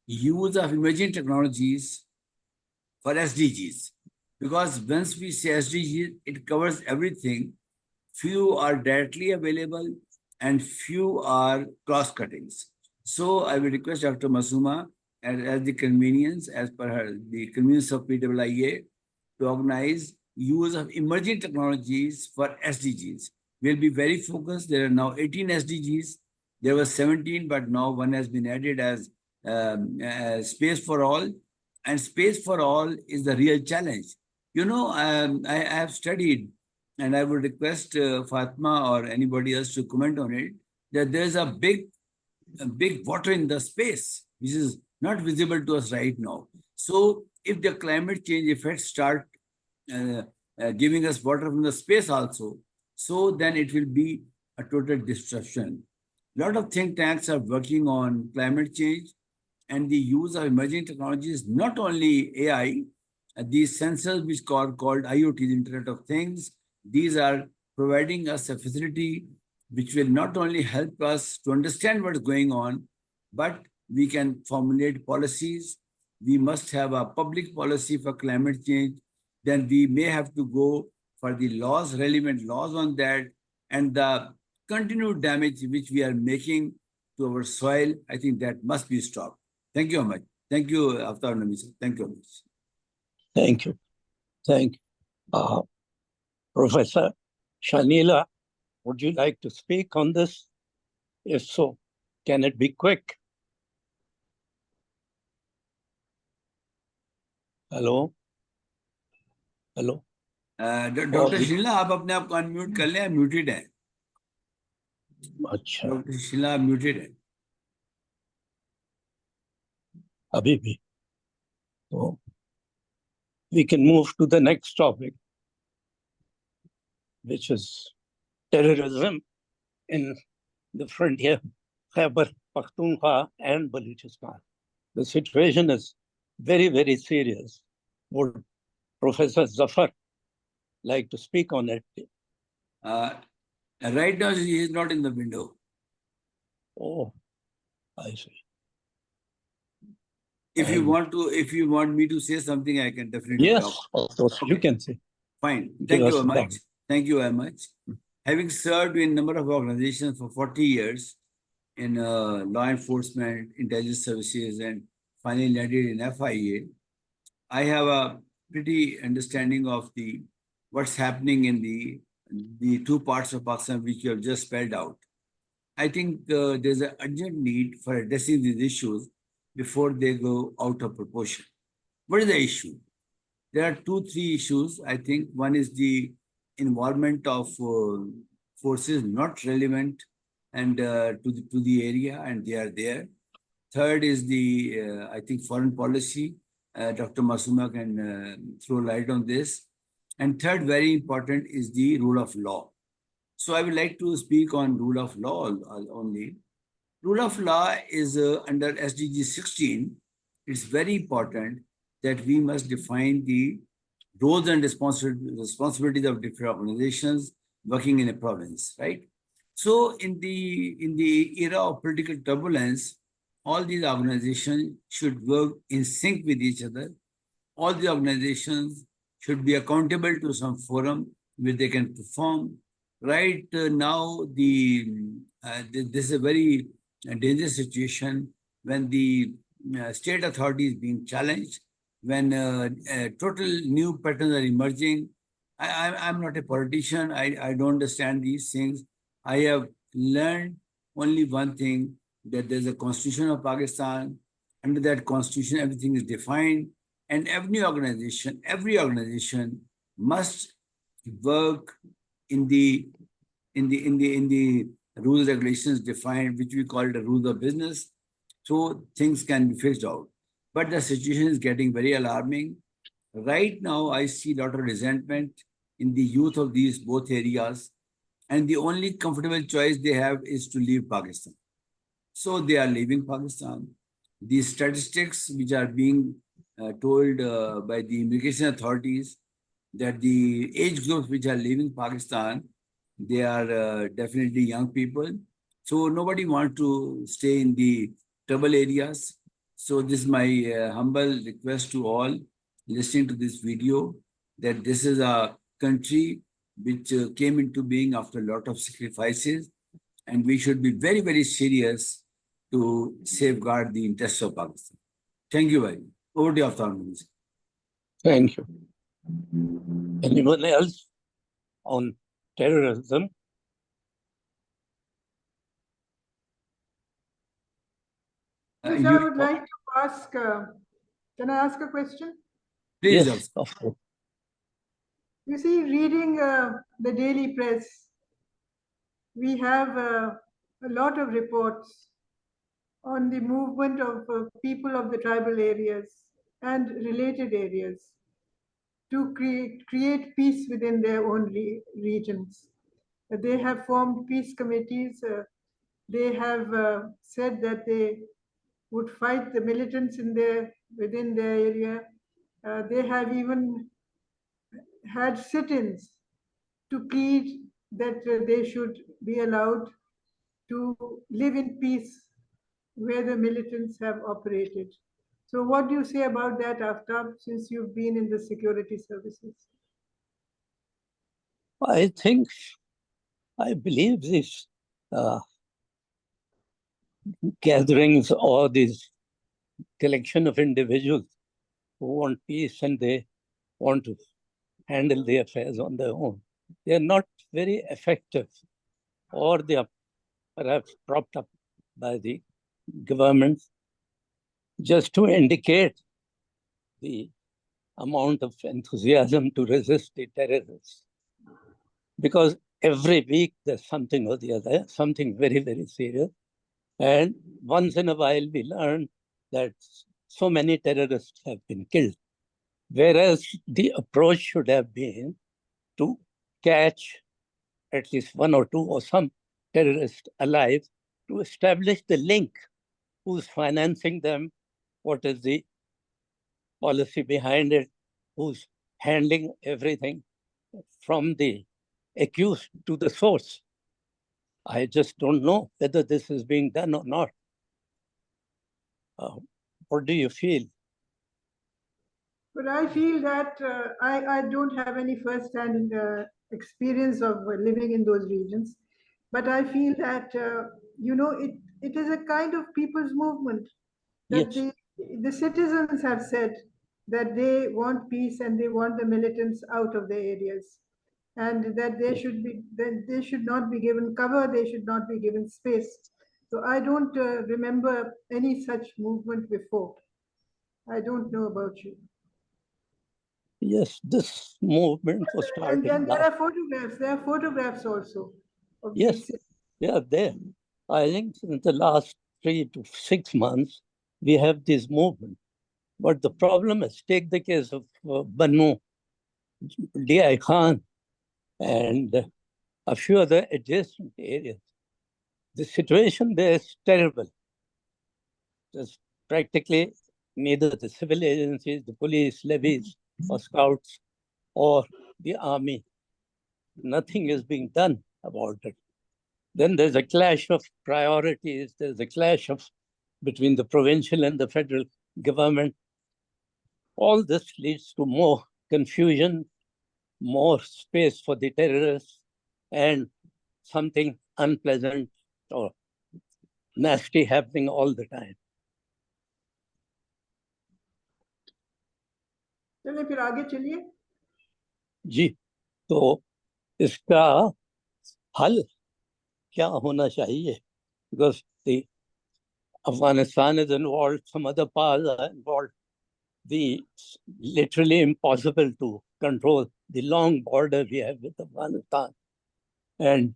use of emerging technologies for SDGs. Because once we say SDGs, it covers everything. Few are directly available and few are cross-cuttings. So I will request Dr. Masuma, as the convenience, as per her, the convenience of PIIA, to organize use of emerging technologies for SDGs. We'll be very focused. There are now 18 SDGs. There was 17, but now one has been added as space for all. And space for all is the real challenge. You know, I have studied, and I would request Fatma or anybody else to comment on it, that there's a big water in the space, which is not visible to us right now. So if the climate change effects start giving us water from the space also, so then it will be a total disruption. A lot of think tanks are working on climate change and the use of emerging technologies, not only AI, these sensors which are called IoT, the Internet of Things, these are providing us a facility which will not only help us to understand what's going on, but we can formulate policies. We must have a public policy for climate change. Then we may have to go for the laws, relevant laws on that, and the continued damage which we are making to our soil, I think that must be stopped. Thank you very much. Thank you, Aftar Nami. Thank you very much. Thank you. Thank you. Professor Shanila, would you like to speak on this? If so, can it be quick? Hello? Hello? Doctor Sheela आप अपने आप को unmute कर लें, muted है. अच्छा. Doctor Sheila muted है. अभी भी. So we can move to the next topic, which is terrorism in the frontier, Khyber Pakhtunkhwa and Balochistan. The situation is very, very serious. Would Professor Zafar like to speak on it? Right now, he is not in the window. Oh, I see. If you want me to say something, I can definitely yes, talk. of course, you can say. Fine. Thank you very much. Thank you very much. Having served in a number of organizations for 40 years in law enforcement, intelligence services, and finally landed in FIA, I have a pretty understanding of what's happening in the two parts of Pakistan which you have just spelled out. I think there's an urgent need for addressing these issues before they go out of proportion. What is the issue? There are 2-3 issues. I think one is the involvement of forces not relevant and to the area, and they are there. Third is the I think foreign policy, Dr. Masuma can throw light on this. And third, very important, is the rule of law. So I would like to speak on rule of law only. Rule of law is under SDG 16. It's very important that we must define the roles and responsibilities of different organizations working in a province, right? So in the era of political turbulence, all these organizations should work in sync with each other. All the organizations should be accountable to some forum where they can perform. Right now, this is a very dangerous situation when the state authority is being challenged, when total new patterns are emerging. I'm not a politician. I don't understand these things. I have learned only one thing, that there's a constitution of Pakistan. Under that constitution, everything is defined. And every organization must work in the rules and regulations defined, which we call the rules of business, so things can be fixed out. But the situation is getting very alarming. Right now, I see a lot of resentment in the youth of these both areas, and the only comfortable choice they have is to leave Pakistan. So they are leaving Pakistan. The statistics which are being told by the immigration authorities, that the age groups which are leaving Pakistan, they are definitely young people. So nobody wants to stay in the trouble areas. So this is my humble request to all listening to this video, that this is a country which came into being after a lot of sacrifices, and we should be very, very serious to safeguard the interests of Pakistan. Thank you very much. Over to you, Aftab Minister. Thank you. Anyone else on terrorism? Yes, I would like to ask, can I ask a question? Please, yes, of course. You see, reading the daily press, we have a lot of reports on the movement of people of the tribal areas and related areas to create peace within their own regions. They have formed peace committees. They have said that they would fight the militants within their area. They have even had sit-ins to plead that they should be allowed to live in peace where the militants have operated. So what do you say about that, Aftab, since you've been in the security services? I believe these gatherings or this collection of individuals who want peace and they want to handle the affairs on their own, they are not very effective, or they are perhaps propped up by the government just to indicate the amount of enthusiasm to resist the terrorists. Because every week there's something or the other, something very, very serious. And once in a while we learn that so many terrorists have been killed. Whereas the approach should have been to catch at least one or two or some terrorists alive, to establish the link, who's financing them, what is the policy behind it, who's handling everything from the accused to the source. I just don't know whether this is being done or not. What do you feel? But I feel that I don't have any first-hand experience of living in those regions. But I feel that, it is a kind of people's movement, that Yes. the citizens have said that they want peace and they want the militants out of their areas, and that they should not be given cover, they should not be given space. So I don't remember any such movement before. I don't know about you. Yes, this movement was started. And there are photographs. There are photographs also of Yes, these. they are there. I think in the last 3 to 6 months, we have this movement. But the problem is, take the case of Bannu, D.I. Khan, and a few other adjacent areas. The situation there is terrible. There's practically neither the civil agencies, the police, levies, or scouts, or the army. Nothing is being done about it. Then there's a clash of priorities. There's a clash between the provincial and the federal government. All this leads to more confusion, more space for the terrorists, and something unpleasant or nasty happening all the time. चलिए फिर आगे चलिए। जी, तो इसका हल क्या होना चाहिए? Because the Afghanistan is involved, some other powers are involved. It's literally impossible to control the long border we have with Afghanistan. And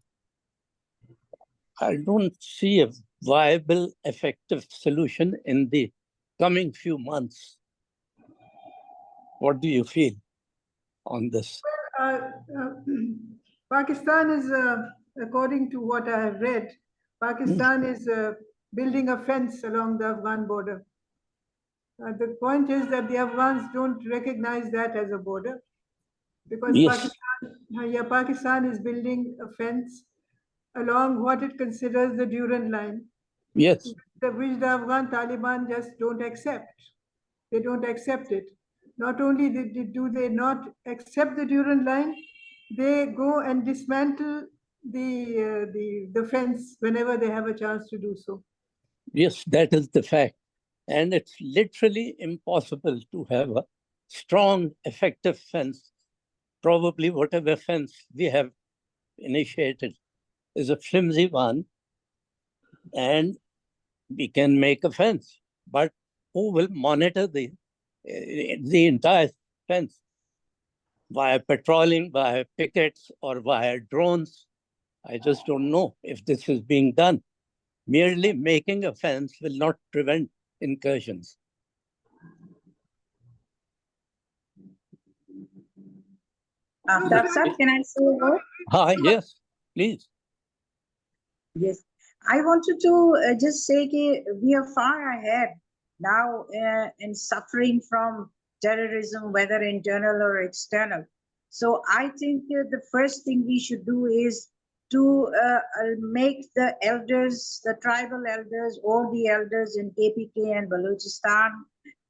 I don't see a viable, effective solution in the coming few months. What do you feel on this? Pakistan is, according to what I have read, Pakistan is building a fence along the Afghan border. The point is that the Afghans don't recognize that as a border, because Yes. Pakistan is building a fence along what it considers the Durand line. Yes. Which the Afghan Taliban just don't accept. They don't accept it. Not only do they not accept the Durand line, they go and dismantle the fence whenever they have a chance to do so. Yes, that is the fact. And it's literally impossible to have a strong, effective fence. Probably whatever fence we have initiated is a flimsy one, and we can make a fence. But who will monitor the entire fence? Via patrolling, via pickets, or via drones? I just don't know if this is being done. Merely making a fence will not prevent incursions. Dr. Can I say a word? Yes, please. Yes, I wanted to just say that we are far ahead now in suffering from terrorism, whether internal or external. So I think the first thing we should do is to make the elders, the tribal elders, all the elders in KPK and Balochistan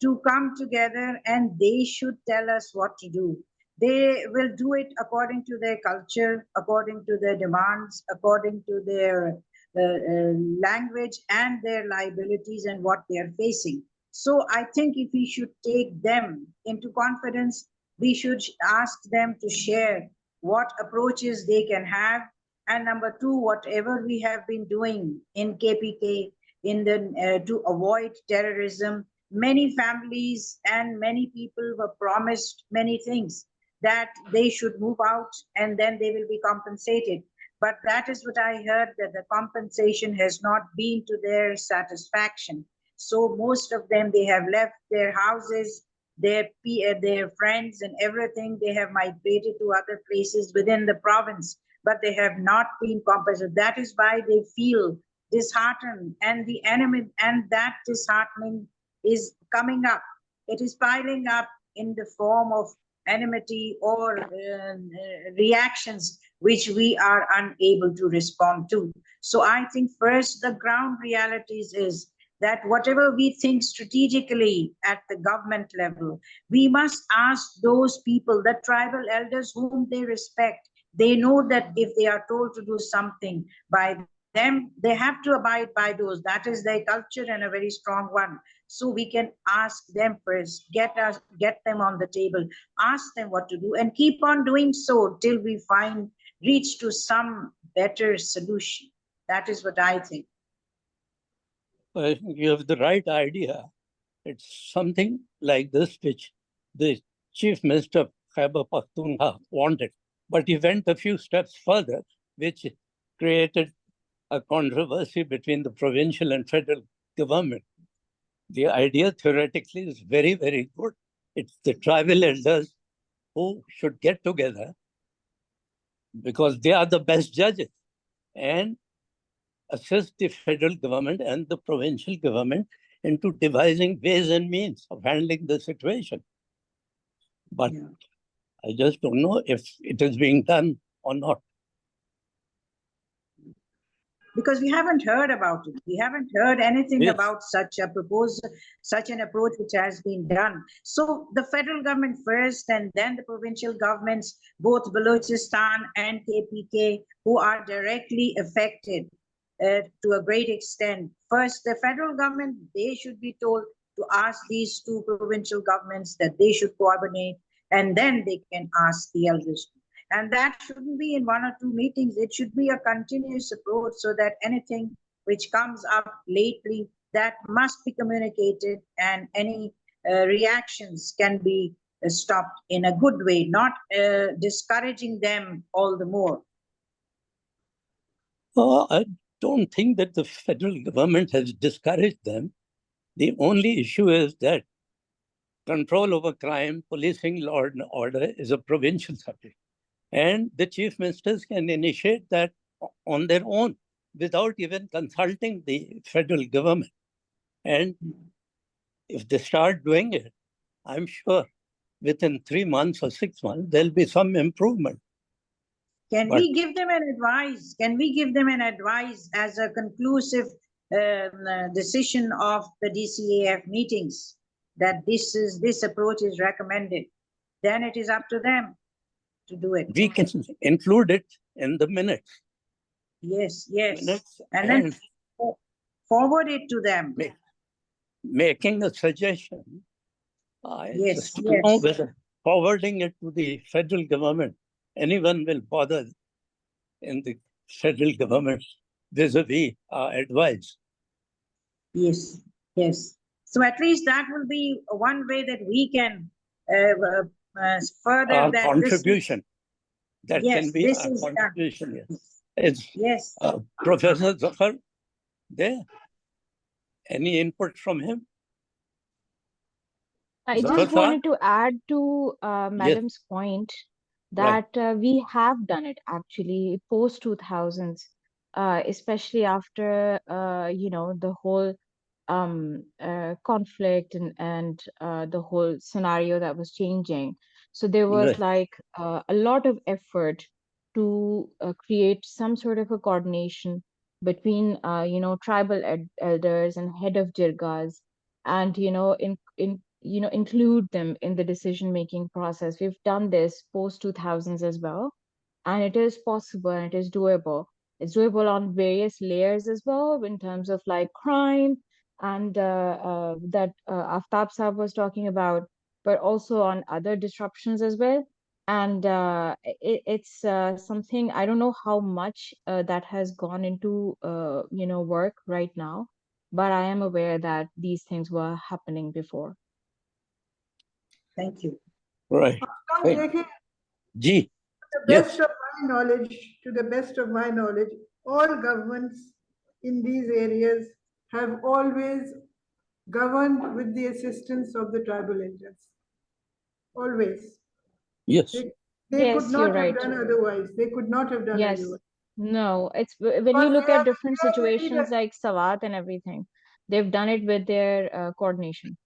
to come together, and they should tell us what to do. They will do it according to their culture, according to their demands, according to their language and their liabilities and what they are facing. So I think if we should take them into confidence, we should ask them to share what approaches they can have. And number two, whatever we have been doing in KPK to avoid terrorism, many families and many people were promised many things, that they should move out and then they will be compensated. But that is what I heard, that the compensation has not been to their satisfaction. So most of them, they have left their houses, their friends and everything. They have migrated to other places within the province, but they have not been compensated. That is why they feel disheartened, and the enemy, and that disheartening is coming up. It is piling up in the form of enmity or reactions which we are unable to respond to. So I think first the ground realities is that whatever we think strategically at the government level, we must ask those people, the tribal elders whom they respect. They know that if they are told to do something by them, they have to abide by those. That is their culture, and a very strong one. So we can ask them first, get them on the table, ask them what to do, and keep on doing so till we reach to some better solution. That is what I think. I think you have the right idea. It's something like this which the Chief Minister of Khyber Pakhtunkhwa wanted, but he went a few steps further, which created a controversy between the provincial and federal government. The idea theoretically is very, very good. It's the tribal elders who should get together because they are the best judges and assist the federal government and the provincial government into devising ways and means of handling the situation. But Yeah. I just don't know if it is being done or not. Because we haven't heard about it. We haven't heard anything Yes. about such a proposal, such an approach which has been done. So the federal government first and then the provincial governments, both Balochistan and KPK, who are directly affected to a great extent. First, the federal government, they should be told to ask these two provincial governments that they should coordinate, and then they can ask the elders. And that shouldn't be in one or two meetings. It should be a continuous approach so that anything which comes up lately, that must be communicated, and any reactions can be stopped in a good way, not discouraging them all the more. I don't think that the federal government has discouraged them. The only issue is that control over crime, policing, law and order is a provincial subject. And the chief ministers can initiate that on their own without even consulting the federal government. And if they start doing it, I'm sure within 3 months or 6 months, there'll be some improvement. Can we give them an advice? Can we give them an advice as a conclusive decision of the DCAF meetings that this approach is recommended? Then it is up to them to do it. We can include it in the minutes. Yes, yes. Minutes and then forward it to them. Making a suggestion. Yes, just yes. don't know whether forwarding it to the federal government, anyone will bother in the federal government vis-a-vis our advice. Yes, yes. So at least that will be one way that we can further Our that contribution. That yes, can be this our is contribution. done. Yes. It's Yes. Professor Zafar there. Any input from him? I Zafar just Sir? wanted to add to Madam's point that we have done it actually post 2000s, especially after the whole conflict and the whole scenario that was changing. So there was like a lot of effort to create some sort of a coordination between tribal elders and head of jirgas, and include them in the decision making process. We've done this post 2000s as well, and it is possible and it is doable. It's doable on various layers as well, in terms of like crime and that Aftab Saab was talking about, but also on other disruptions as well. And it's something, I don't know how much that has gone into work right now, but I am aware that these things were happening before. Thank you. Right. Ji. To the best of my knowledge, all governments in these areas have always governed with the assistance of the tribal elders. Always. Yes. They Yes, could not you're have right. done otherwise. They could not have done Yes. otherwise. No, it's when you look at different situations like Sawat and everything, they've done it with their coordination.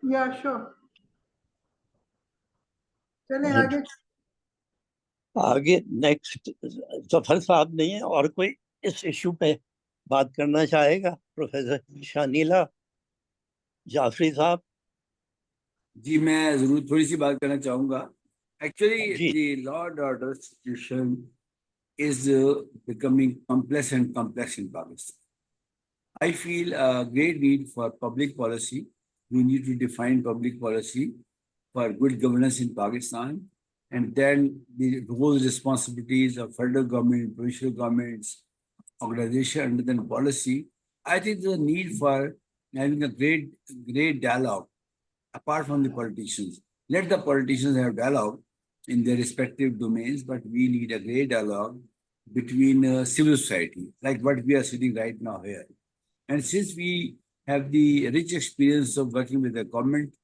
Yeah, sure. चलें आगे. आगे next Zafar साहब नहीं है और कोई इस issue पे बात करना चाहेगा? प्रोफेसर शानीला, जाफरी साहब. जी मैं जरूर थोड़ी सी बात करना चाहूंगा. Actually, the law and order situation is becoming complex and complex in Pakistan. I feel a great need for public policy. We need to define public policy for good governance in Pakistan, and then the roles, responsibilities of federal government, provincial governments, organization, and then policy. I think there's a need for having a great dialogue apart from the politicians. Let the politicians have dialogue in their respective domains, but we need a great dialogue between civil society, like what we are sitting right now here. And since we have the rich experience of working with the government,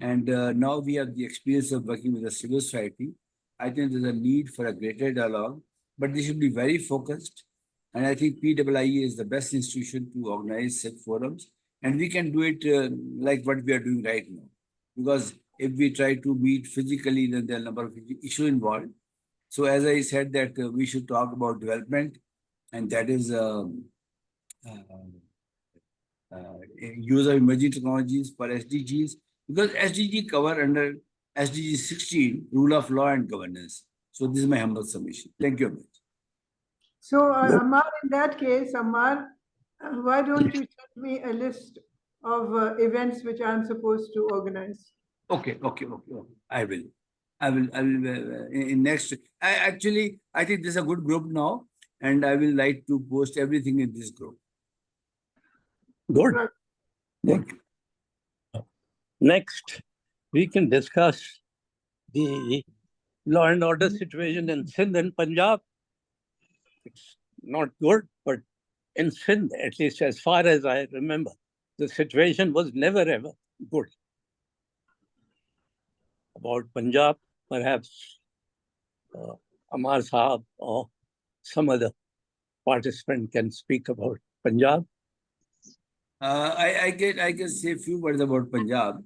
and now we have the experience of working with the civil society. I think there's a need for a greater dialogue, but this should be very focused. And I think PIIA is the best institution to organize such forums. And we can do it like what we are doing right now. Because if we try to meet physically, then there are a number of issues involved. So as I said that we should talk about development, and that is use of emerging technologies for SDGs, because SDG cover under SDG 16, rule of law and governance. So this is my humble submission. Thank you very much. So Ammar, in that case, Ammar, why don't you send me a list of events which I'm supposed to organize? Okay. I will. In next. I think this is a good group now, and I will like to post everything in this group. Good. Right. Thank you. Next, we can discuss the law and order situation in Sindh and Punjab. It's not good, but in Sindh, at least as far as I remember, the situation was never ever good. About Punjab, perhaps Amar Saab or some other participant can speak about Punjab. I can say a few words about Punjab.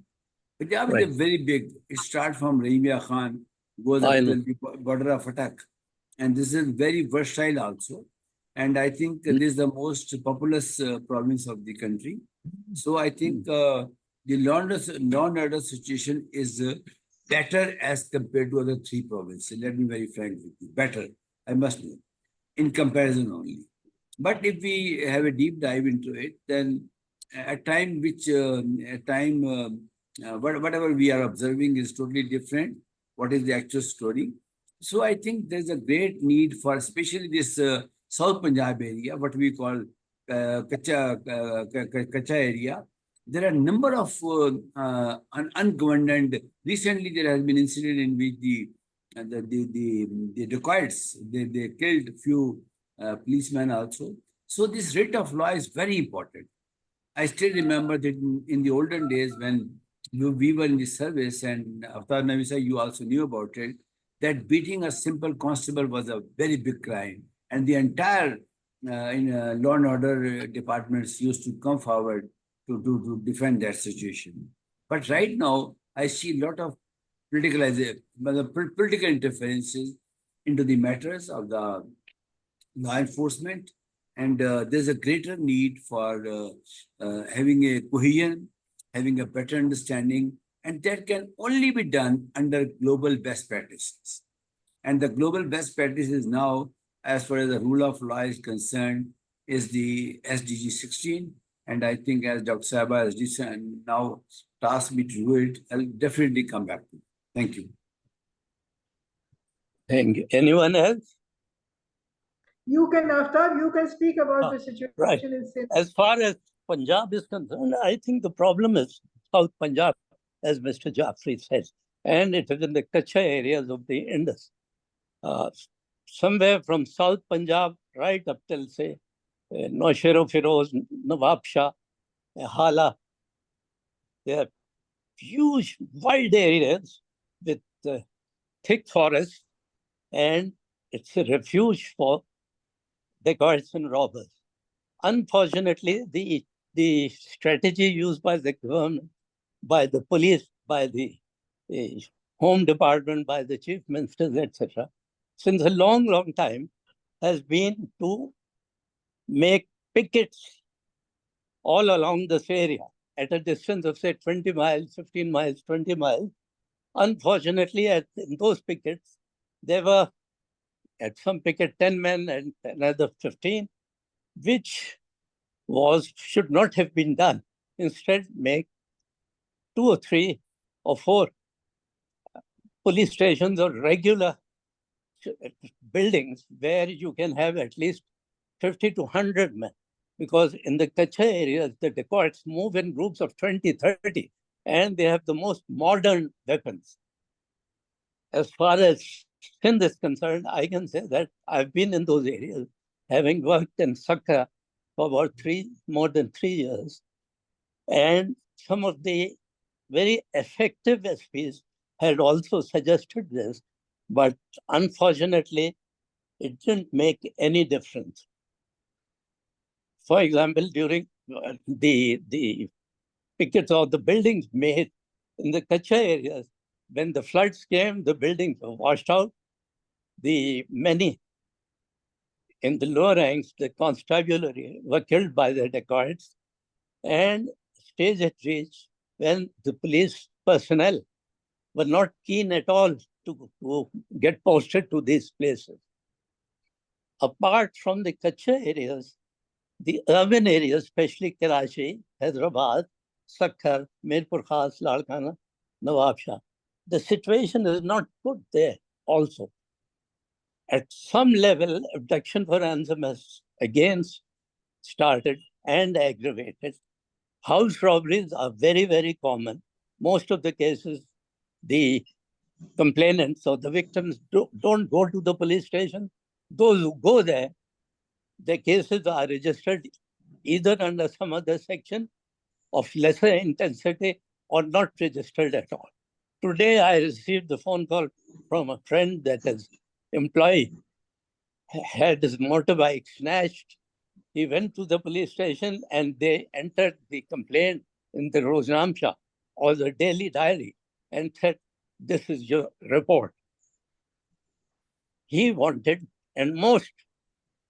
Punjab is a very big. It starts from Raimia Khan, goes up to the border of Attack, and this is very versatile also. And I think this is the most populous province of the country. So I think the law and order situation is better as compared to other three provinces. Let me be very frank with you. Better, I must know, in comparison only. But if we have a deep dive into it, then whatever we are observing is totally different. What is the actual story? So I think there's a great need for, especially this South Punjab area, what we call Kacha area. There are a number of ungoverned, and recently there has been incident in which the dacoits, they killed few policemen also. So this rate of law is very important. I still remember that in the olden days when we were in the service, and Avtar Navisa, you also knew about it, that beating a simple constable was a very big crime. And the entire law and order departments used to come forward to defend that situation. But right now, I see a lot of political interferences into the matters of the law enforcement. And there's a greater need for having a cohesion, having a better understanding, and that can only be done under global best practices. And the global best practices now, as far as the rule of law is concerned, is the SDG 16. And I think as Dr. Sahaba has now tasked me to do it, I'll definitely come back to it. Thank you. Thank you. Anyone else? You can, Aftab, you can speak about the situation right. in Sindh. As far as Punjab is concerned, I think the problem is South Punjab, as Mr. Jaffrey says, and it is in the Kacha areas of the Indus. Somewhere from South Punjab right up till, say, Nowshera Firoz, Nawab Shah, Hala. There are huge, wide areas with thick forests, and it's a refuge for dacoits and robbers. Unfortunately, the strategy used by the government, by the police, by the Home Department, by the chief ministers, etc., since a long, long time, has been to make pickets all along this area at a distance of, say, 20 miles, 15 miles, 20 miles. Unfortunately, in those pickets, there were at some picket 10 men and another 15, which should not have been done. Instead, make 2 or 3 or 4 police stations or regular buildings where you can have at least 50 to 100 men. Because in the Kacha areas, the dacoits move in groups of 20, 30, and they have the most modern weapons. As far as Sindh is concerned, I can say that I've been in those areas, having worked in Sakra for about more than 3 years. And some of the very effective SPs had also suggested this, but unfortunately, it didn't make any difference. For example, during the pickets of the buildings made in the Kacha areas, when the floods came, the buildings were washed out. The many in the lower ranks, the constabulary, were killed by the dacoits, and stage it reached when the police personnel were not keen at all to get posted to these places. Apart from the Kacha areas, the urban areas, especially Karachi, Hyderabad, Sakkar, Mirpur Khas, Lalkana, Nawab Shah, the situation is not good there also. At some level, abduction for ransom has again started and aggravated. House robberies are very, very common. Most of the cases, the complainants or the victims don't go to the police station. Those who go there, their cases are registered either under some other section of lesser intensity or not registered at all. Today, I received the phone call from a friend that his employee had his motorbike snatched. He went to the police station and they entered the complaint in the Roznamcha or the daily diary and said, "This is your report." He wanted, and most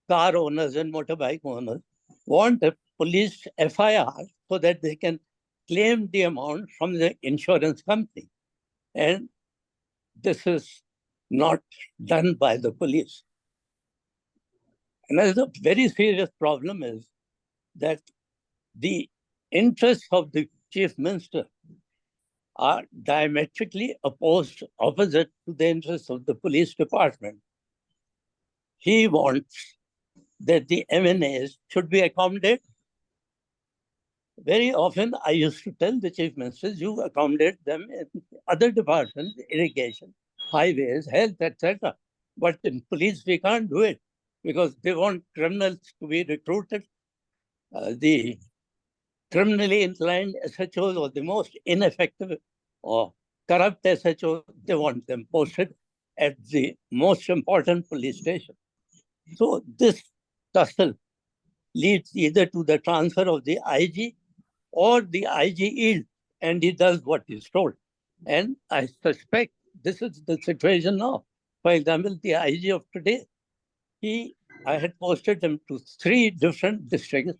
car owners and motorbike owners want a police FIR so that they can claim the amount from the insurance company. And this is not done by the police. Another very serious problem is that the interests of the chief minister are diametrically opposite to the interests of the police department. He wants that the MNAs should be accommodated. Very often, I used to tell the chief ministers, you accommodate them in other departments, irrigation, highways, health, etc. But in police, we can't do it because they want criminals to be recruited. The criminally inclined SHOs or the most ineffective or corrupt SHOs, they want them posted at the most important police station. So this tussle leads either to the transfer of the IG or the IG yields, and he does what he's told. And I suspect this is the situation now. For example, the IG of today, I had posted him to 3 different districts,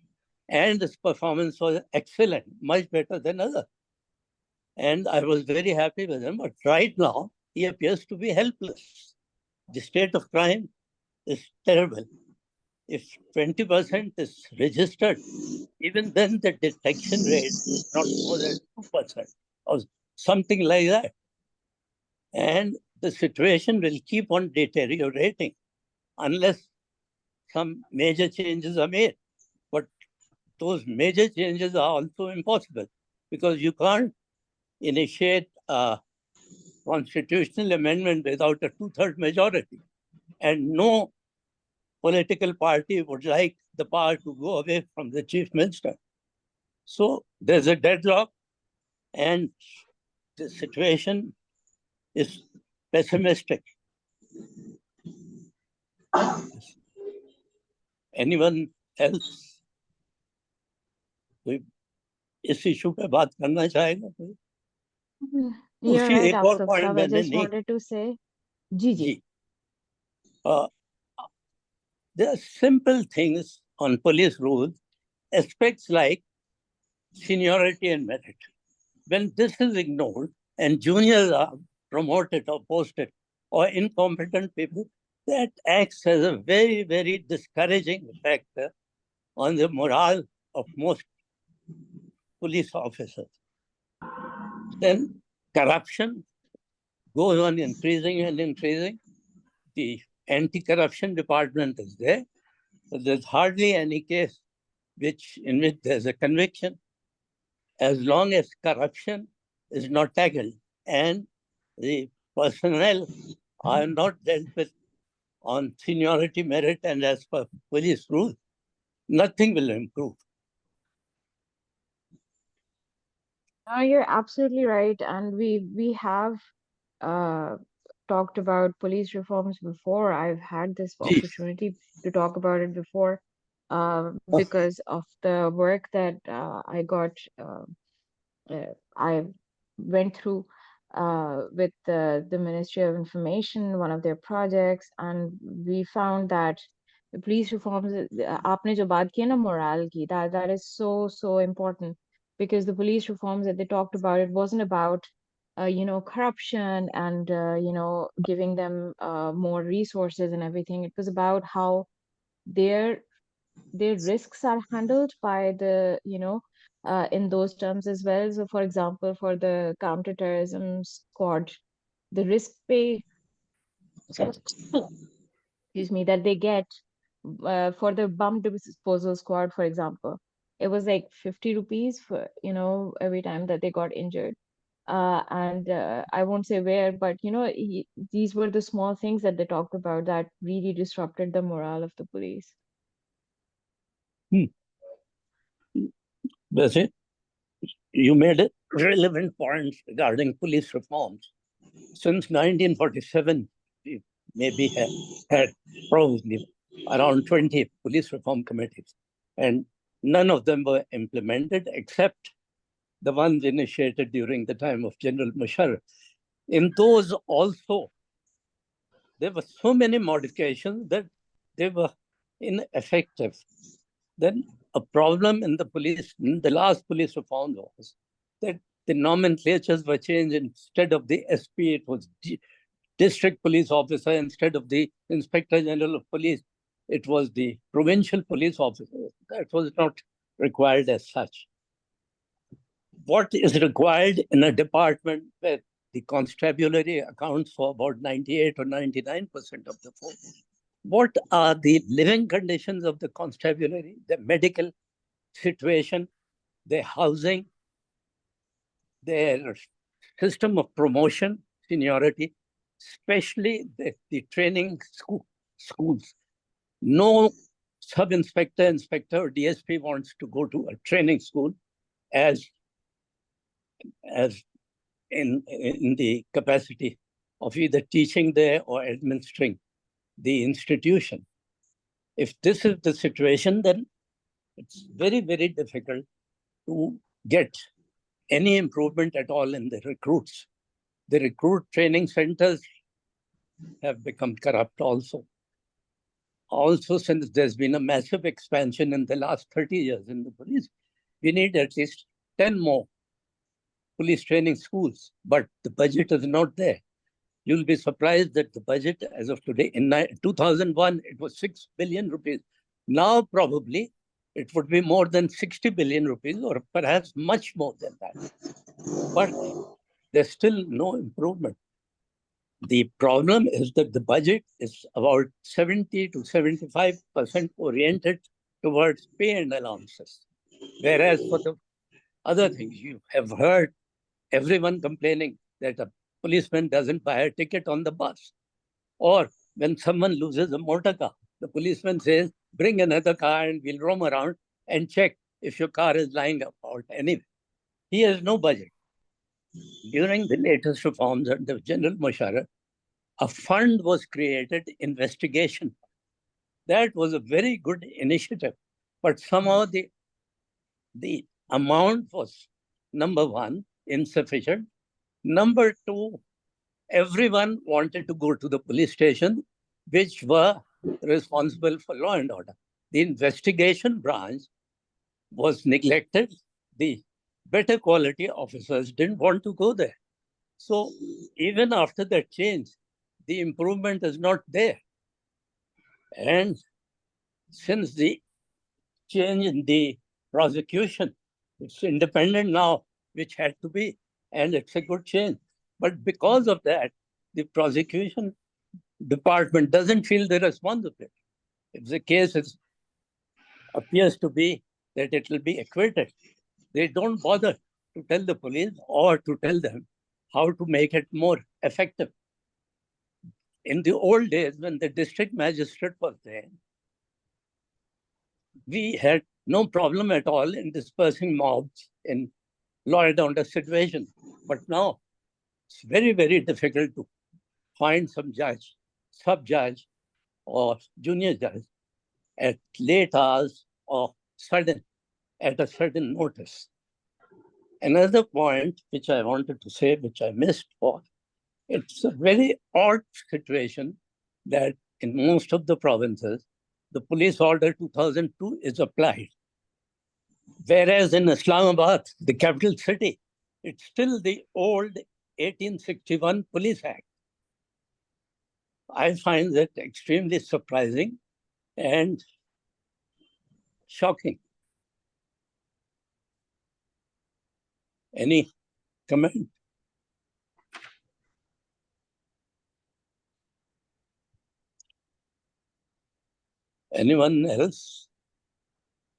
and his performance was excellent, much better than others. And I was very happy with him. But right now, he appears to be helpless. The state of crime is terrible. If 20% is registered, even then the detection rate is not more than 2% or something like that. And the situation will keep on deteriorating unless some major changes are made. But those major changes are also impossible because you can't initiate a constitutional amendment without a 2/3 majority. And no political party would like the power to go away from the chief minister. So there's a deadlock, and the situation is pessimistic. Anyone else कोई इस issue पे बात करना चाहेगा कोई? You're उसी right, एक और Afsaf पॉइंट Sahab. I मैंने just नहीं wanted to say, जी. There are simple things on police rules, aspects like seniority and merit. When this is ignored and juniors are promoted or posted or incompetent people, that acts as a very, very discouraging factor on the morale of most police officers. Then corruption goes on increasing and increasing. The anti-corruption department is there, but there's hardly any case in which there's a conviction. As long as corruption is not tackled and the personnel are not dealt with on seniority, merit, and as per police rules, nothing will improve. You're absolutely right, and we have uh, talked about police reforms before. I've had this opportunity to talk about it before, because of the work that I went through with the Ministry of Information, one of their projects, and we found that the police reforms, आपने जो बात की है ना morale की, that is so important, because the police reforms that they talked about, it wasn't about corruption and giving them more resources and everything. It was about how their risks are handled by the in those terms as well. So for example, for the counterterrorism squad, the risk pay excuse me, that they get for the bomb disposal squad, for example, it was like 50 rupees for every time that they got injured. And I won't say where, but these were the small things that they talked about that really disrupted the morale of the police. That's it. You made relevant points regarding police reforms. Since 1947, we maybe had probably around 20 police reform committees, and none of them were implemented except the ones initiated during the time of General Musharraf. In those also, there were so many modifications that they were ineffective. Then a problem in the police, in the last police reform was that the nomenclatures were changed. Instead of the SP, it was district police officer. Instead of the inspector general of police, it was the provincial police officer. That was not required as such. What is required in a department where the constabulary accounts for about 98 or 99% of the force? What are the living conditions of the constabulary, the medical situation, their housing, their system of promotion, seniority, especially the training schools. No sub-inspector, inspector, or DSP wants to go to a training school as in the capacity of either teaching there or administering the institution. If this is the situation, then it's very, very difficult to get any improvement at all in the recruits. The recruit training centers have become corrupt also. Also, since there's been a massive expansion in the last 30 years in the police, we need at least 10 more police training schools, but the budget is not there. You'll be surprised that the budget as of today, in 2001, it was 6 billion rupees. Now, probably, it would be more than 60 billion rupees, or perhaps much more than that. But there's still no improvement. The problem is that the budget is about 70 to 75% oriented towards pay and allowances. Whereas for the other things, you have heard everyone complaining that a policeman doesn't buy a ticket on the bus. Or when someone loses a motor car, the policeman says, bring another car and we'll roam around and check if your car is lying about anyway. He has no budget. During the latest reforms under General Musharraf, a fund was created, investigation. That was a very good initiative. But somehow the amount was, number one, insufficient. Number two, everyone wanted to go to the police station, which were responsible for law and order. The investigation branch was neglected. The better quality officers didn't want to go there. So even after that change, the improvement is not there. And since the change in the prosecution, it's independent now, which had to be, and it's a good change. But because of that, the prosecution department doesn't feel the responsibility. If the case appears to be that it will be acquitted, they don't bother to tell the police or to tell them how to make it more effective. In the old days, when the district magistrate was there, we had no problem at all in dispersing mobs in law and order situation. But now it's very, very difficult to find some judge, sub-judge, or junior judge at late hours or at a certain notice. Another point which I wanted to say, which I missed for, it's a very odd situation that in most of the provinces, the police order 2002 is applied. Whereas in Islamabad, the capital city, it's still the old 1861 Police Act. I find that extremely surprising and shocking. Any comment? Anyone else?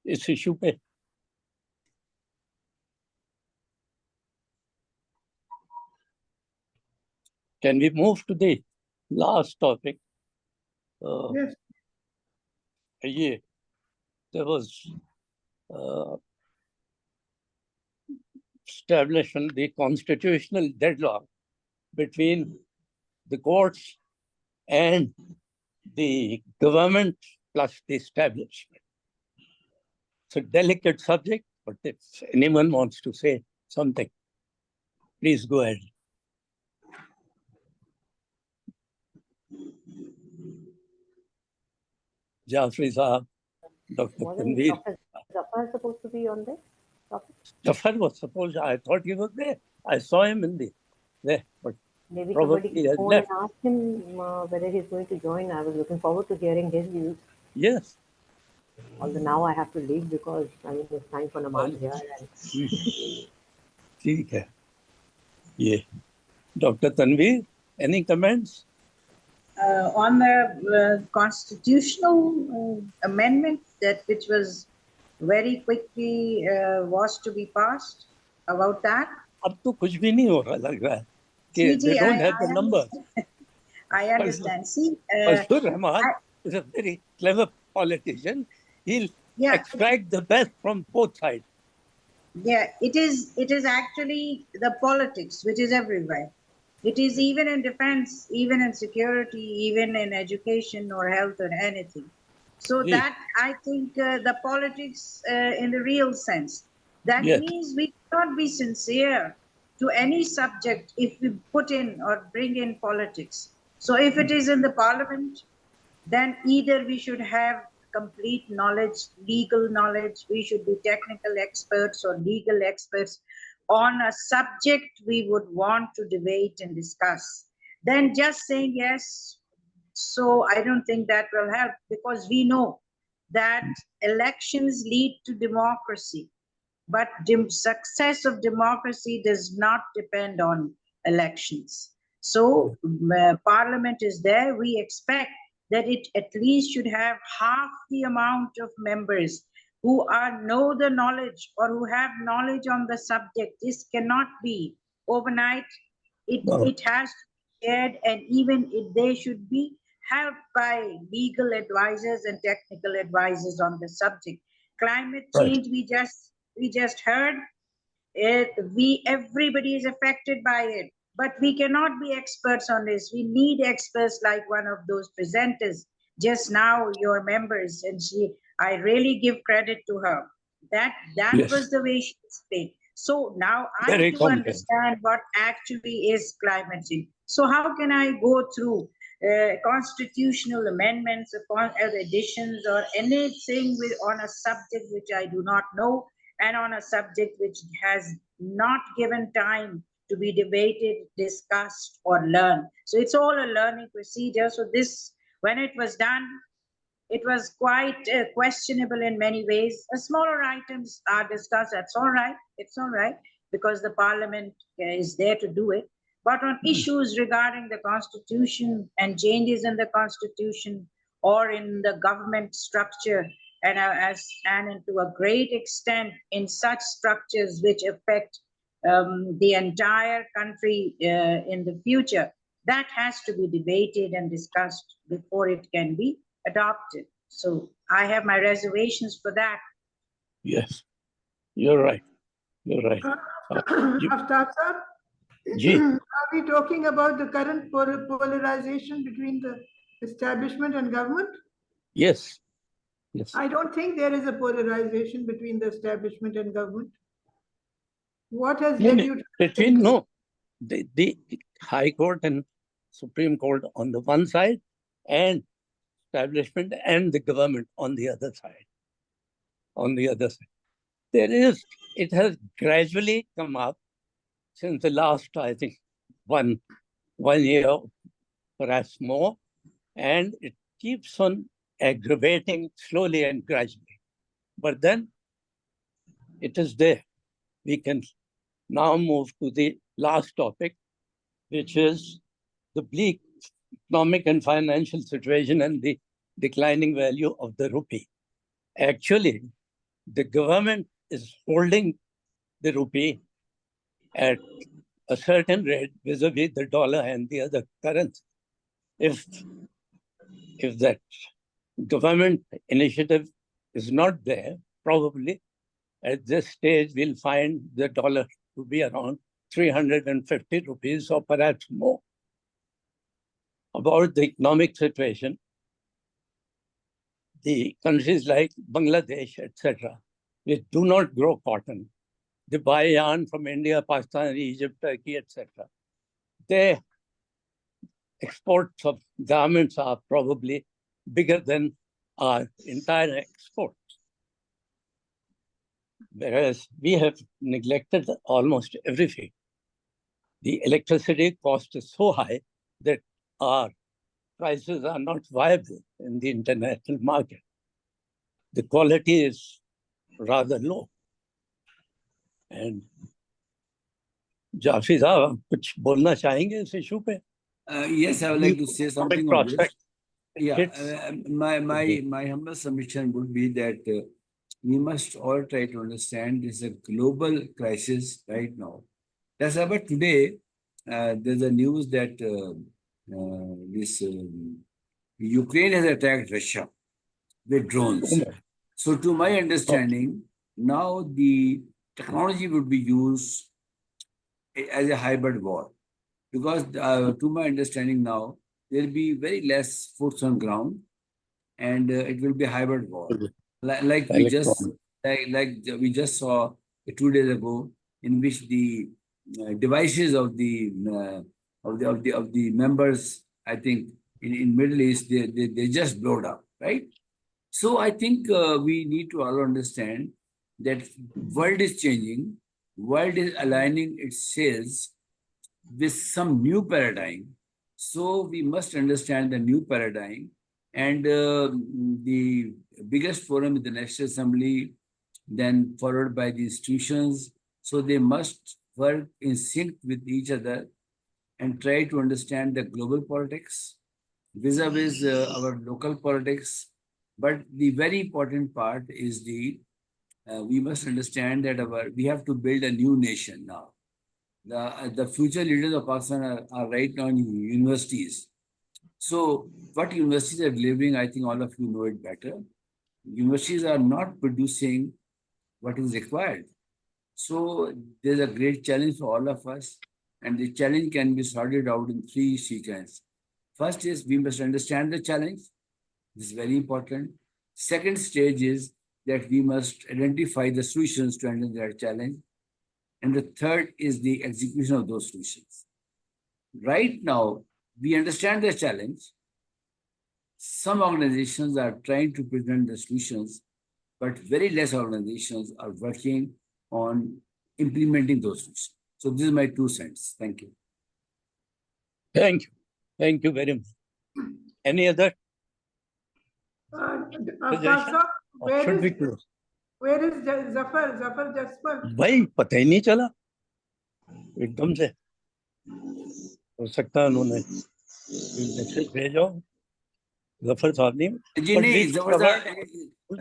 This issue पे? Can we move to the last topic? Yes. Yeah, there was establishment the constitutional deadlock between the courts and the government plus the establishment. It's a delicate subject, but if anyone wants to say something, please go ahead. Jafri Saab, Dr. Tanveer. Dr. Zafar supposed to be on this topic? Jafar was supposed, I thought he was there. I saw him in there, but Maybe probably somebody he has phoned and left. asked him whether he's going to join. I was looking forward to hearing his views. Yes. Although now I have to leave because I mean it's time for namaz here. ठीक है. Yeah. Dr. Tanveer, any comments? On the constitutional amendment that which was very quickly was to be passed, about that. अब तो कुछ भी नहीं हो रहा लग रहा है कि they don't have the numbers. I understand. See, Fazlur Rahman is a very clever politician. He'll extract the best from both sides. Yeah, it is actually the politics which is everywhere. It is even in defense, even in security, even in education or health or anything. So that I think the politics in the real sense, that means we cannot be sincere to any subject if we put in or bring in politics. So if it is in the parliament, then either we should have complete knowledge, legal knowledge, we should be technical experts or legal experts on a subject we would want to debate and discuss. Then just saying yes, so I don't think that will help, because we know that elections lead to democracy, but success of democracy does not depend on elections. So parliament is there. We expect that it at least should have half the amount of members who know the knowledge or who have knowledge on the subject. This cannot be overnight. It has to be shared, and even if they should be helped by legal advisors and technical advisors on the subject. Climate change, we just heard it. Everybody is affected by it, but we cannot be experts on this. We need experts like one of those presenters just now, your members, and I really give credit to her. That was the way she explained. So now I do understand what actually is climate change. So how can I go through constitutional amendments, additions, or anything on a subject which I do not know, and on a subject which has not given time to be debated, discussed, or learned. So it's all a learning procedure. So this, when it was done, it was quite questionable in many ways. Smaller items are discussed. That's all right. It's all right, because the parliament is there to do it. But on issues regarding the constitution and changes in the constitution or in the government structure, and to a great extent in such structures which affect the entire country in the future, that has to be debated and discussed before it can be adopted. So I have my reservations for that. Yes, you're right. You're right. Aftab sir, Ji. are we talking about the current polarization between the establishment and government? Yes. Yes. I don't think there is a polarization between the establishment and government. What has led you to between no, the High Court and Supreme Court on the one side, and establishment and the government on the other side. On the other side, it has gradually come up since the last, I think, one year, perhaps more, and it keeps on aggravating slowly and gradually. But then it is there. We can now move to the last topic, which is the bleak economic and financial situation and the declining value of the rupee. Actually, the government is holding the rupee at a certain rate vis-a-vis the dollar and the other currency. If that government initiative is not there, probably at this stage we'll find the dollar to be around 350 rupees or perhaps more. About the economic situation, the countries like Bangladesh, etc., which do not grow cotton, they buy yarn from India, Pakistan, Egypt, Turkey, etc. Their exports of garments are probably bigger than our entire exports. Whereas we have neglected almost everything. The electricity cost is so high that our prices are not viable in the international market. The quality is rather low. And Jafi साहब कुछ बोलना चाहेंगे इस issue पे? Yes, I would like to say something on this. Yeah, Okay. my humble submission would be that we must all try to understand this is a global crisis right now. That's why today there's a news that Ukraine has attacked Russia with drones. So to my understanding, now the technology would be used as a hybrid war. Because to my understanding now, there will be very less force on ground, and it will be a hybrid war. Like we just saw 2 days ago, in which the devices of the members, I think in Middle East, they just blowed up, right? So I think we need to all understand that world is changing, world is aligning its sails with some new paradigm. So we must understand the new paradigm, and the biggest forum is the National Assembly, then followed by the institutions. So they must work in sync with each other and try to understand the global politics vis-a-vis our local politics. But the very important part is we must understand that we have to build a new nation now. The future leaders of Pakistan are right now in universities. So what universities are delivering, I think all of you know it better. Universities are not producing what is required. So there's a great challenge for all of us, and the challenge can be sorted out in 3 sequences. First is we must understand the challenge. This is very important. Second stage is that we must identify the solutions to handle that challenge. And the third is the execution of those solutions. Right now, we understand the challenge. Some organizations are trying to present the solutions, but very less organizations are working on implementing those solutions. So this is my 2 cents. Thank you. Thank you. Thank you very much. Any other? Aftab, Should we close? where is Zafar Jaspal? भाई पता ही नहीं चला एकदम से हो सकता है उन्होंने मैसेज भेजा जफर साहब नहीं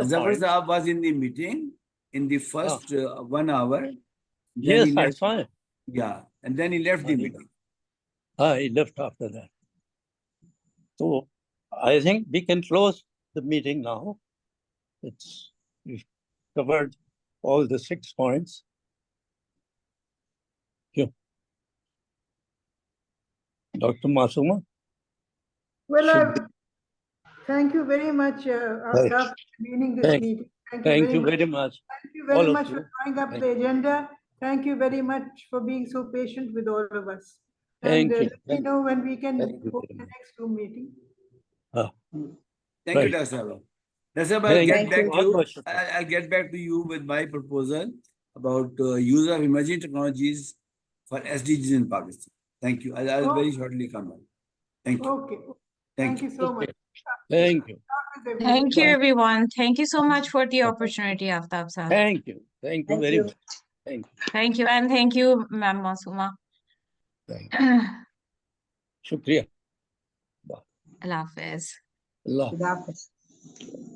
Zafar Saab was in the meeting in the first 1 hour. Yes, I saw it. Yeah, and then he left the meeting. He left after that. So I think we can close the meeting now. We've covered all the 6 points. Dr. Masuma? Well, thank you very much, Aftab, for convening this meeting. Thank you very much. Thank you very All of much you. for drawing up the agenda. Thank you very much for being so patient with all of us. Thank And you. let me know when we can Thank you hold very the much. next Zoom meeting. Thank you, Right. Dr. Sahab. Dr. Sahab, I'll Thank get you. back to you. बहुत शुक्रिया. I'll get back to you with my proposal about use of emerging technologies for SDGs in Pakistan. Thank you. I'll very shortly come back. Thank you. Okay. Thank you so much. Thank you. Thank you, everyone. Thank you so much for the opportunity, Aftab sir. Thank you. Thank you Thank very you. much. Thank you. Thank you, and thank you, Ma'am Masuma. Thank you. Shukriya. Allah Hafiz. Allah. Good afternoon.